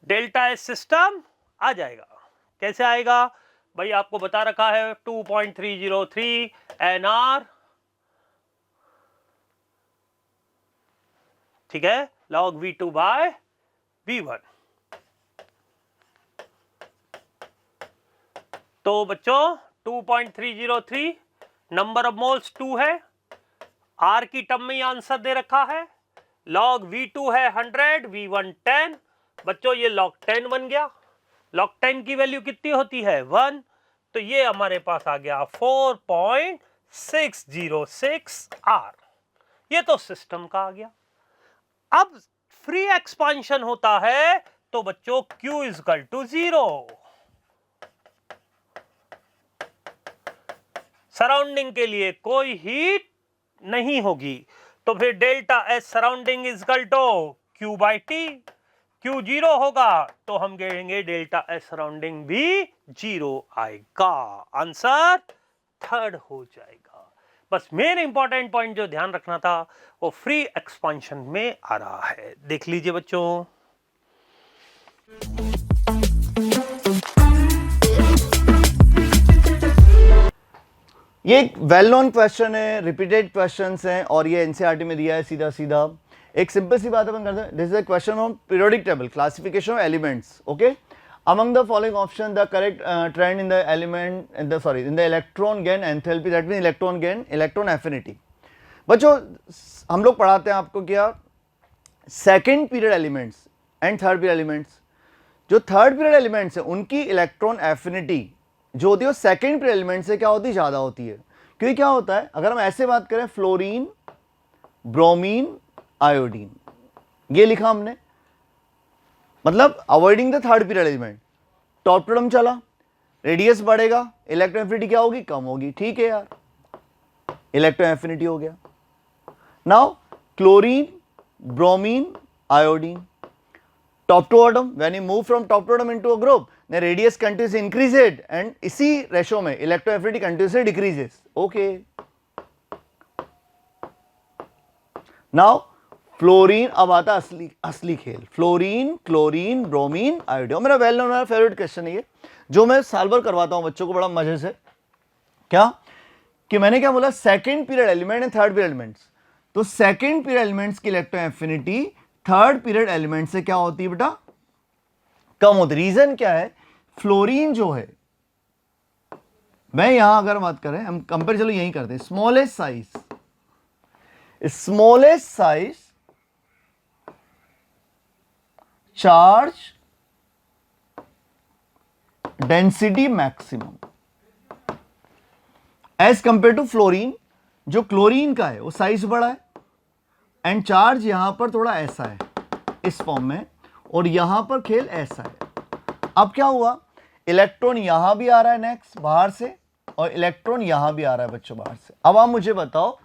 delta S system आ जाएगा। कैसे आएगा भाई, आपको बता रखा है 2.303 NR, ठीक है, log V2 by V1। तो बच्चों 2.303 नंबर ऑफ मोल्स 2 है, R की टर्म में आंसर दे रखा है, log V2 है 100, V1 10। बच्चों ये log 10 बन गया, log 10 की वैल्यू कितनी होती है 1, तो ये हमारे पास आ गया 4.606 R। ये तो सिस्टम का आ गया। अब फ्री एक्सपांशन होता है तो बच्चों Q is equal to 0। Surrounding के लिए कोई हीट नहीं होगी, तो फिर delta S surrounding is equal to Q by T. Q 0 होगा तो हम कहेंगे डेल्टा एस सराउंडिंग भी 0 आएगा, आंसर थर्ड हो जाएगा। बस मेन इंपॉर्टेंट पॉइंट जो ध्यान रखना था वो फ्री एक्सपांशन में आ रहा है, देख लीजिए बच्चों। ये एक वेल नोन क्वेश्चन है, रिपीटेड क्वेश्चंस हैं और ये एनसीईआरटी में दिया है सीधा सीधा। एक सिंपल सी बात अपन करते हैं, this is a question on periodic table classification of elements. Okay, among the following option the correct trend in the element in the electron gain enthalpy, that means electron gain, electron affinity। बच्चों हम लोग पढ़ाते हैं आपको क्या, second period elements and third period elements. जो third period elements है उनकी इलेक्ट्रॉन एफिनिटी जो होती है वो सेकेंड पीरियड एलिमेंट से क्या होती है, ज़्यादा होती है। क्योंकि क्या होता है, अगर हम ऐसे बात करें फ्लोरीन, ब्रोमीन, आयोडीन, ये लिखा हमने, मतलब avoiding the third period element. Top to term चला, रेडियस बढ़ेगा, इलेक्ट्रॉन एफिनिटी क्या होगी, कम होगी। ठीक है यार, इलेक्ट्रॉन एफिनिटी हो गया। Now chlorine, bromine, iodine, top to bottom, when you move from top to bottom into a group the radius continuously increased and इसी रेशो में electron affinity continuously decreases. Okay, now fluorine, अब आता असली खेल, fluorine, chlorine, bromine, iodine. मेरा well known favourite question है ये, जो मैं साल भर करवाता हूं बच्चों को बड़ा मजे से। क्या कि मैंने क्या बोला, second period element and third period elements. तो सेकंड पीरियड एलिमेंट्स की electron affinity third period element से क्या होती है बेटा, कम होती है। रीजन क्या है, फ्लोरीन जो है मैं यहां अगर बात करें, हम कंपेयर चलो यही करते हैं, smallest size charge density maximum as compare to fluorine. जो क्लोरीन का है वो साइज बड़ा है एंड चार्ज यहां पर थोड़ा ऐसा है इस फॉर्म में, और यहां पर खेल ऐसा है। अब क्या हुआ, इलेक्ट्रॉन यहां भी आ रहा है नेक्स्ट बाहर से, और इलेक्ट्रॉन यहां भी आ रहा है बच्चों बाहर से। अब आप मुझे बताओ,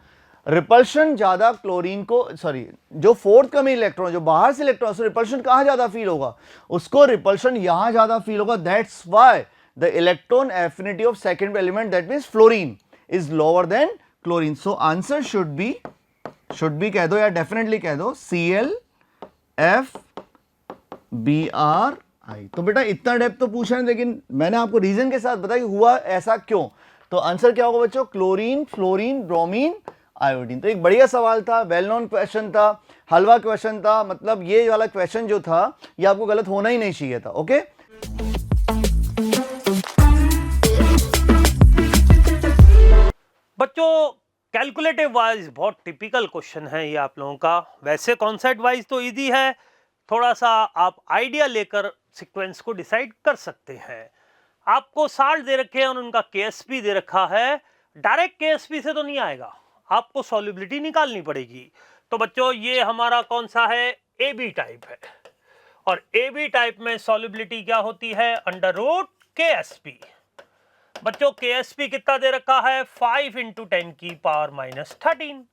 रिपल्शन ज्यादा क्लोरीन को, सॉरी जो फोर्थ कमी इलेक्ट्रॉन, जो बाहर से इलेक्ट्रॉन, उसको रिपल्शन कहां ज्यादा फील होगा, उसको रिपल्शन यहां ज्यादा फील होगा। That's why the electron affinity of second element, that means fluorine, is lower than chlorine. So answer should be कह दो या डेफिनेटली कह दो ClFbRI। तो बेटा इतना डेप्थ तो पूछा है, लेकिन मैंने आपको रीजन के साथ बताया कि हुआ ऐसा क्यों। तो आंसर क्या होगा बच्चों, क्लोरीन, फ्लोरीन, ब्रोमीन, आयोडीन। तो एक बढ़िया सवाल था, वेल नोन क्वेश्चन था, हलवा क्वेश्चन था, मतलब ये वाला क्वेश्चन जो था ये आपको गलत होना ही नहीं चाहिए था। ओके, बच्चों कैलकुलेटिव वाइज बहुत टिपिकल क्वेश्चन है ये आप लोगों का। वैसे कॉन्सेप्ट वाइज तो इजी है, थोड़ा सा आप आइडिया लेकर सीक्वेंस को डिसाइड कर सकते हैं। आपको साल्ट दे रखे हैं और उनका केएसपी दे रखा है, डायरेक्ट केएसपी से तो नहीं आएगा, आपको सॉल्युबिलिटी निकालनी पड़ेगी। तो बच्चों ये हमारा कौन सा है, AB टाइप है, और AB टाइप में सॉल्युबिलिटी क्या होती है, अंडर रूट KSP। बच्चों KSP कितना दे रखा है, 5 × 10 की पावर -13,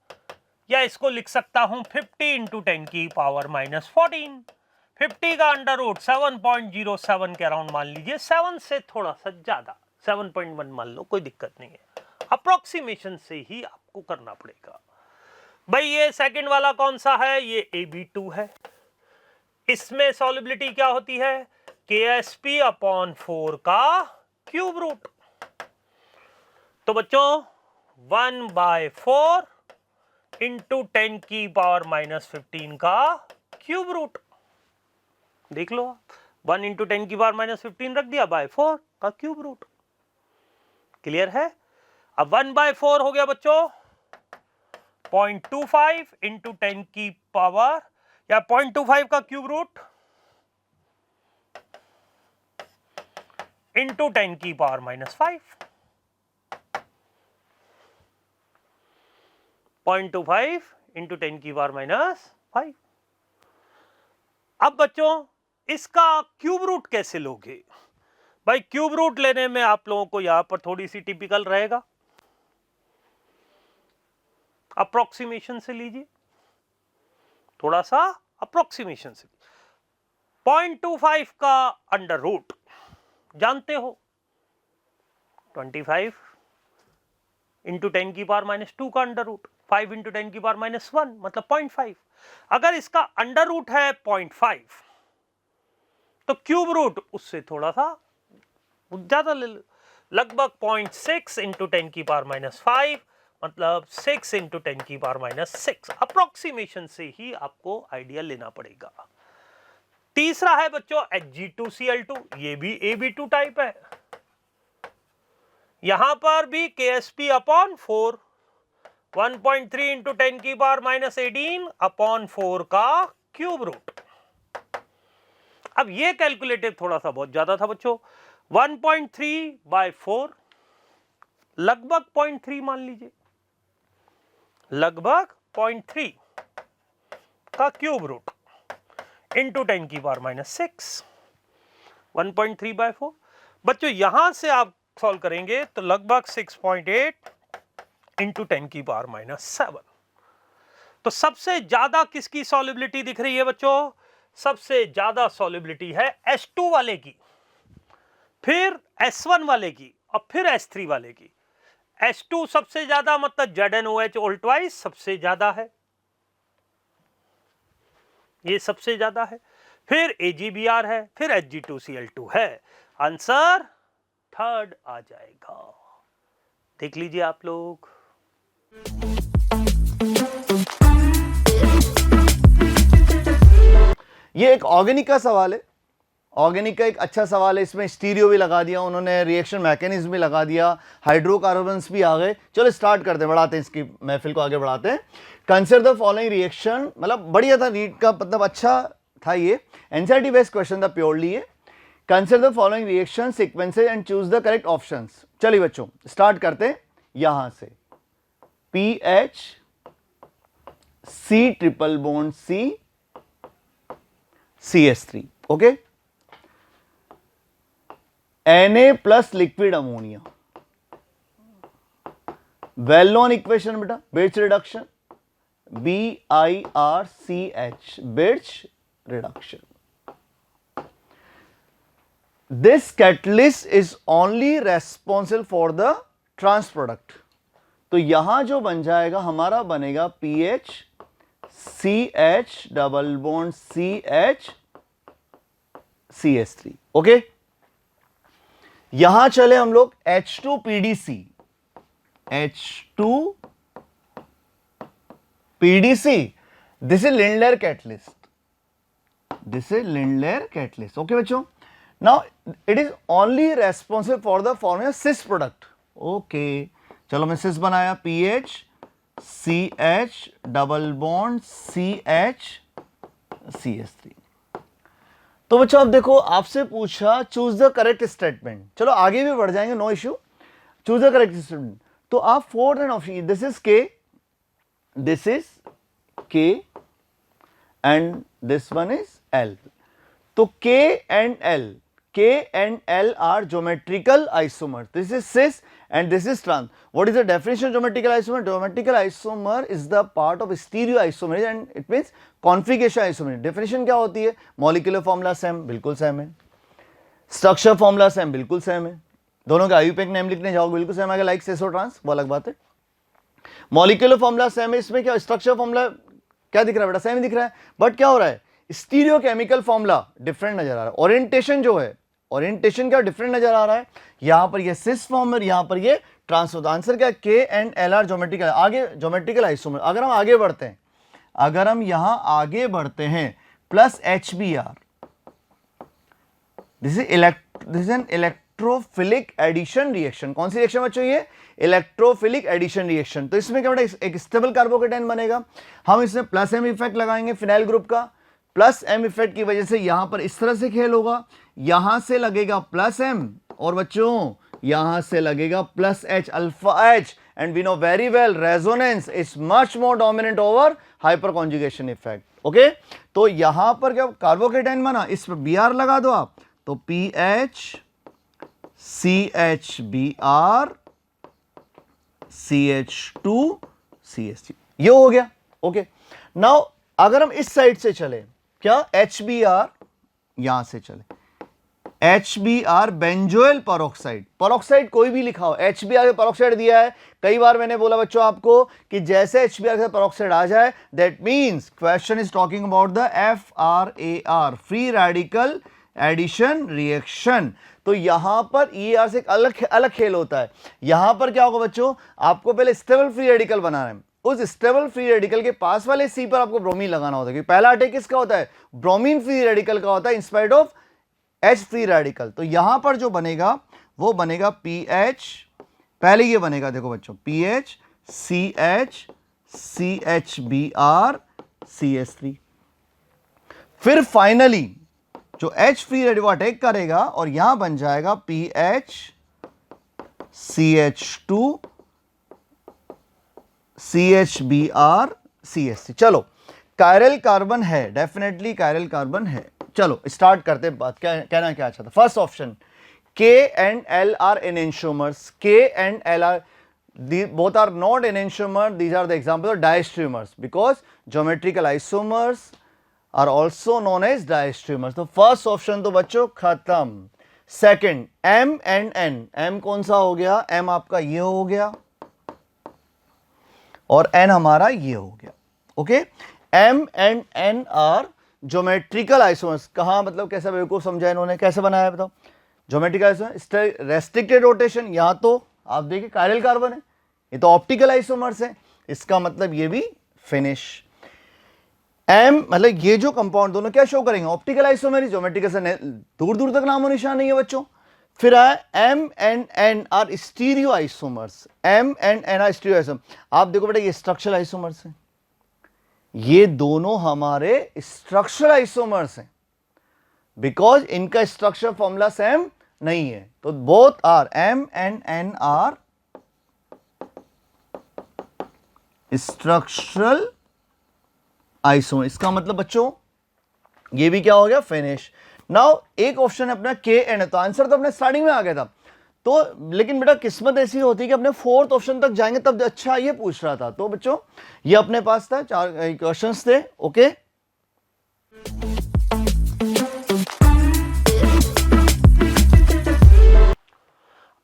या इसको लिख सकता हूं 50 × 10 की पावर -14। 50 का अंडर रूट 7.07 के अराउंड मान लीजिए, 7 से थोड़ा सा ज्यादा 7.1 मान लो, कोई दिक्कत नहीं है, अप्रोक्सीमेशन से ही आपको करना पड़ेगा। भाई ये सेकंड वाला कौन सा है, ये AB2 है। इसमें सॉल्युबिलिटी क्या होती है, KSP/4 का क्यूब रूट। तो बच्चों 1/4 × 10 की पावर -15 का क्यूब रूट, देख लो आप, 1 × 10 की पावर -15 रख दिया, /4 का क्यूब रूट। क्लियर है। अब 1/4 हो गया बच्चों 0.25 × 10 की पावर, या 0.25 का क्यूब रूट × 10 की पावर -5, 0.25 × 10 की पावर -5। अब बच्चों इसका क्यूब रूट कैसे लोगे, भाई क्यूब रूट लेने में आप लोगों को यहां पर थोड़ी सी टिपिकल रहेगा, अप्रोक्सीमेशन से लीजिए, थोड़ा सा अप्रोक्सीमेशन से। 0.25 का अंडर रूट जानते हो, 25 × 10 की पावर -2 का अंडर रूट, 5 × 10 की पावर -1 मतलब 0.5। अगर इसका अंडर रूट है 0.5 तो क्यूब रूट उससे थोड़ा सा ज्यादा ले लो, लगभग 0.6 × 10 की पावर -5 मतलब 6 × 10 की पावर -6। अप्रोक्सीमेशन से ही आपको आइडिया लेना पड़ेगा। तीसरा है बच्चों Hg2Cl2, ये भी AB2 टाइप है। यहां पर भी KSP/4 1.3 × 10 की पावर -18/4 का क्यूब रूट। अब ये कैलकुलेटिव थोड़ा सा बहुत ज्यादा था बच्चों, 1.3/4 लगभग 0.3 मान लीजिए, लगभग 0.3 का क्यूब रूट × 10 की पावर -6, 1.3/4। बच्चों यहां से आप सॉल्व करेंगे तो लगभग 6.8 × 10 की पावर -7। तो सबसे ज्यादा किसकी सॉल्युबिलिटी दिख रही है बच्चों, सबसे ज्यादा सॉल्युबिलिटी है H2 वाले की, फिर S1 वाले की, और फिर S3 वाले की। H2 सबसे ज्यादा मतलब ZnOH all twice सबसे ज्यादा है, ये सबसे ज्यादा है, फिर AgBr है, फिर Hg2Cl2 है। आंसर थर्ड आ जाएगा, देख लीजिए आप लोग। ये एक ऑर्गेनिक का सवाल है, ऑर्गेनिक का एक अच्छा सवाल है, इसमें स्टीरियो भी लगा दिया उन्होंने, रिएक्शन मैकेनिज्म भी लगा दिया, हाइड्रोकार्बन्स भी आ गए। चलो स्टार्ट करते हैं, बढ़ाते हैं इसकी महफिल को आगे बढ़ाते हैं। कंसिडर द फॉलोइंग रिएक्शन, मतलब बढ़िया था रीड का, मतलब अच्छा था ये, एनसीईआरटी बेस्ड क्वेश्चन था प्योरली ये। Consider the following reaction sequences and choose the correct options. चलिए बच्चों स्टार्ट करते हैं यहां से, PH C triple bond C CH3, okay, Na plus liquid ammonia, well known equation बेटा, Birch reduction, BiRCH, Birch reduction. This catalyst is only responsible for the trans product. तो यहां जो बन जाएगा हमारा बनेगा PH CH double bond CH CH3, okay. यहां चले हम लोग H2PDC, H2PDC, this is Lindlar catalyst, this is Lindlar catalyst, okay बच्चों। Now it is only responsible for the forming cis product, okay. चलो मैं सिस बनाया, PH CH double bond CH CH3। तो बच्चों अब देखो आपसे पूछा चूज द करेक्ट स्टेटमेंट, चलो आगे भी बढ़ जाएंगे, no issue. Choose the correct statement, तो आप fourth and option, this is K, this is K and this one is L। तो K and L are geometrical isomers. This is cis and this is trans. What is the definition of geometrical isomer? Geometrical isomer is the part of stereoisomerism and it means configuration isomerism. Definition क्या होती है? Molecular formula same, बिल्कुल same है, structure formula same, बिल्कुल same है, दोनों का IUPAC name लिखने जाओ बिल्कुल सेम आएगा, लाइक सिस और ट्रांस, वो अलग बात है। मॉलिक्यूलर फॉर्मूला सेम है, इसमें क्या स्ट्रक्चर फॉर्मूला क्या दिख रहा है बेटा, सेम दिख रहा है, बट क्या हो रहा है, स्टीरियोकेमिकल फॉर्मूला डिफरेंट नजर आ रहा है, ओरिएंटेशन जो है, ओरिएंटेशन क्या डिफरेंट नजर आ रहा है, यहां पर ये सिस फॉर्म है, यहां पर ये ट्रांस। आंसर क्या, K and L are geometrical, आगे ज्योमेट्रिकल आइसोमर। अगर हम आगे बढ़ते हैं, अगर हम यहां आगे बढ़ते हैं, plus HBr, this is an electrophilic addition reaction. कौन सी रिएक्शन बच्चों, ये इलेक्ट्रोफिलिक एडिशन रिएक्शन। तो इसमें क्या बेटा, एक स्टेबल कार्बोकेटाइन बनेगा, हम इसमें प्लस M इफेक्ट लगाएंगे फिनाइल ग्रुप का, प्लस M इफेक्ट की वजह से यहां पर इस तरह से खेल होगा, यहां से लगेगा प्लस M और बच्चों यहां से लगेगा plus H, alpha H, and we know very well resonance is much more dominant over hyperconjugation effect, okay. तो यहां पर क्या कार्बोकेटाइन बना, इस पर Br लगा दो आप, तो PH CHBr CH2 CH3, ये हो गया, ओके। नाउ अगर हम इस साइड से चले, क्या HBr, यहां से चले, HBr बेंजोइल पेरोक्साइड, पेरोक्साइड कोई भी लिखा हो, HBr के पेरोक्साइड दिया है। कई बार मैंने बोला बच्चों आपको कि जैसे HBr के पेरोक्साइड आ जाए, that means question is talking about the FRAR, free radical addition reaction. तो यहां पर ER से एक अलग खेल होता है। यहां पर क्या होगा बच्चों, आपको पहले स्टेबल फ्री रेडिकल बनाना है, उस स्टेबल फ्री रेडिकल के पास वाले C पर आपको ब्रोमीन लगाना होता है, क्योंकि पहला अटैक किसका होता है, ब्रोमीन फ्री रेडिकल का होता है in spite of H free radical. तो यहां पर जो बनेगा वो बनेगा PH, पहले ये बनेगा देखो बच्चों, PH CH CHBr CH3, फिर फाइनली जो H फ्री रेडिकल अटैक करेगा और यहां बन जाएगा PH CH2 CHBr CH3। चलो कायरल कार्बन है, डेफिनेटली कायरल कार्बन है। चलो स्टार्ट करते हैं बात, क्या कहना क्या चाहता। First option, K and L are enantiomers. K and L are both are not enantiomer. These are the examples of diastereomers because geometrical isomers are also known as diastereomers. तो फर्स्ट ऑप्शन तो बच्चों खत्म। Second, M and N, M कौन सा हो गया, M आपका ये हो गया और N हमारा ये हो गया, okay. M and N are geometrical isomers. कहां मतलब कैसा बेवकूफ समझा इन्होंने, कैसे बनाया बताओ, ज्योमेट्रिकल आइसोमर रेस्ट्रिक्टेड रोटेशन, यहां तो आप देखिए कायरल कार्बन है, ये तो ऑप्टिकल आइसोमर्स है, इसका मतलब ये भी फिनिश। एम मतलब ये जो कंपाउंड दोनों क्या शो करेंगे, ऑप्टिकल आइसोमेर, ज्योमेट्रिकल से दूर दूर तक नामो निशान नहीं है बच्चों। फिर आए M and N are stereoisomers, M and N are stereoisomer. आप देखो बेटा ये स्ट्रक्चरल आइसोमर्स हैं, ये दोनों हमारे स्ट्रक्चरल आइसोमर्स हैं, बिकॉज इनका स्ट्रक्चर फॉर्मूला सेम नहीं है। तो both are M and N are structural isomer. इसका मतलब बच्चों ये भी क्या हो गया, फिनिश। नाउ एक ऑप्शन है अपना के एंड, तो आंसर तो अपने स्टार्टिंग में आ गया था। तो लेकिन बेटा किस्मत ऐसी होती है कि अपने फोर्थ ऑप्शन तक जाएंगे तब अच्छा ये पूछ रहा था। तो बच्चों ये अपने पास था, 4 क्वेश्चंस थे। Okay,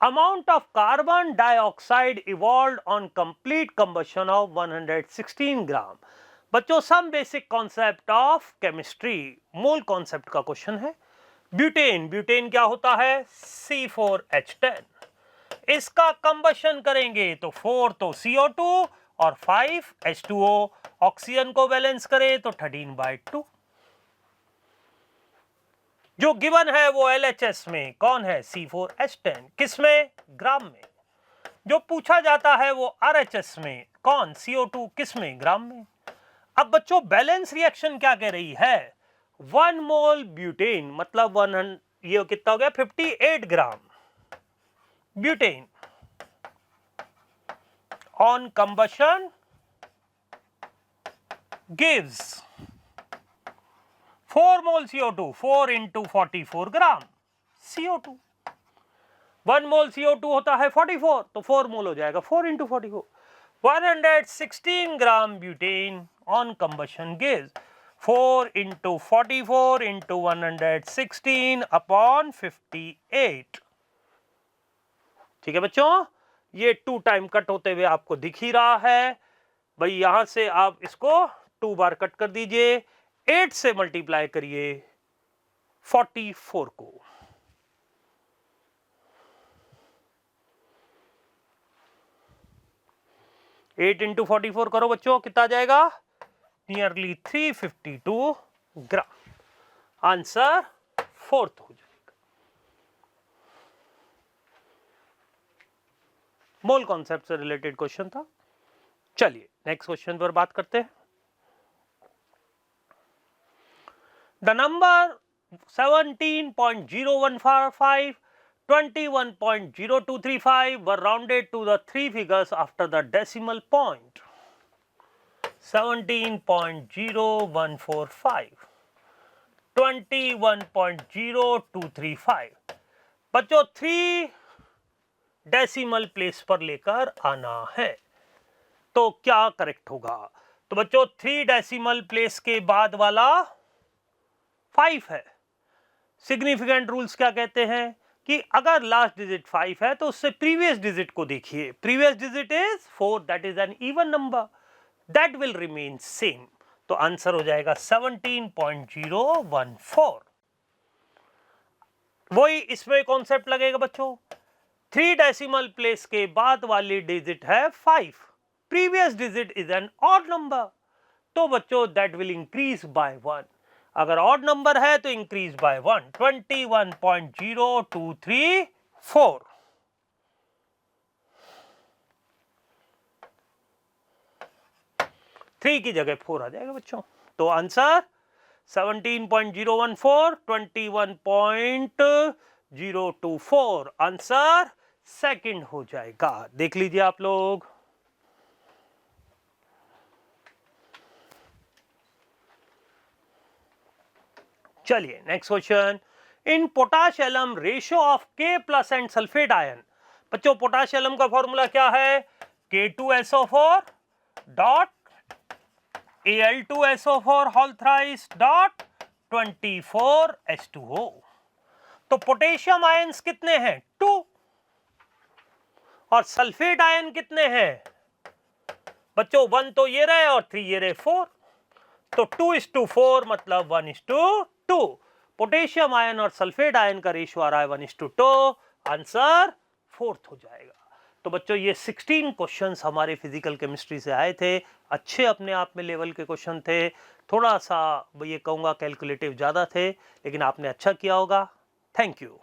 Amount of carbon dioxide evolved on complete combustion of 116 gram। बच्चों some basic concept of chemistry, मूल कॉन्सेप्ट का क्वेश्चन है। ब्यूटेन, ब्यूटेन क्या होता है, C4H10। इसका कंबशन करेंगे तो 4 तो CO2 और 5 H2O, ऑक्सीजन को बैलेंस करें तो 13/2। जो गिवन है वो LHS में कौन है, C4H10, किसमें, ग्राम में। जो पूछा जाता है वो RHS में कौन, CO2, किसमें, ग्राम में। अब बच्चों बैलेंस रिएक्शन क्या कह रही है, 1 मोल ब्यूटेन मतलब 100, ये कितना हो गया 58 gram butane on combustion gives 4 mole CO2, 4 into 44 gram CO2। 1 mole CO2 होता है 44, तो 4 मोल हो जाएगा 4 into 44। 116 gram butane on combustion gives 4 into 44 into 116 upon 58। ठीक है बच्चों, ये 2 टाइम कट होते हुए आपको दिख ही रहा है भाई। यहां से आप इसको 2 बार कट कर दीजिए, 8 से मल्टीप्लाई करिए 44 को। एट इंटू 44 करो बच्चों, कितना आ जाएगा, नियरली 352 ग्राम। आंसर 4th हो जाएगा। मोल कॉन्सेप्ट से रिलेटेड क्वेश्चन था। चलिए नेक्स्ट क्वेश्चन पर बात करते हैं। The number 17.0145, 21.0235 were rounded to the 3 figures after the decimal point। 17.0145, 21.0235 बच्चों 3 डेसिमल प्लेस पर लेकर आना है, तो क्या करेक्ट होगा। तो बच्चों 3 डेसिमल प्लेस के बाद वाला 5 है। सिग्निफिकेंट रूल्स क्या कहते हैं कि अगर लास्ट डिजिट 5 है तो उससे प्रीवियस डिजिट को देखिए। Previous digit is 4, that is an even number, that will remain same. तो आंसर हो जाएगा 17.014। वही इसमें कॉन्सेप्ट लगेगा बच्चों, 3 डेसिमल प्लेस के बाद वाली डिजिट है 5, previous digit is an odd number, तो बच्चों दैट विल इंक्रीज बाय 1। अगर ऑड नंबर है तो इंक्रीज बाय 1, 21.0234। थ्री की जगह 4 आ जाएगा बच्चों। तो आंसर 17.014, 21.024 आंसर सेकंड हो जाएगा। देख लीजिए आप लोग। चलिए next question. In potash alum ratio of K plus and sulphate ion. बच्चों पोटाश एलम का फॉर्मूला क्या है, K2SO4 dot Al2SO4 whole thrice dot 24H2O। तो पोटेशियम आयंस कितने हैं, 2, और सल्फेट आयन कितने हैं बच्चों, 1 तो ये रहे और 3 ये रहे, 4। तो 2:4 मतलब 1:2। पोटेशियम आयन और सल्फेट आयन का रेशियो आ रहा है 1:2। आंसर 4th हो जाएगा। तो बच्चों ये 16 क्वेश्चंस हमारे फिजिकल केमिस्ट्री से आए थे। अच्छे अपने आप में लेवल के क्वेश्चन थे, थोड़ा सा ये कहूँगा कैलकुलेटिव ज़्यादा थे, लेकिन आपने अच्छा किया होगा। Thank you.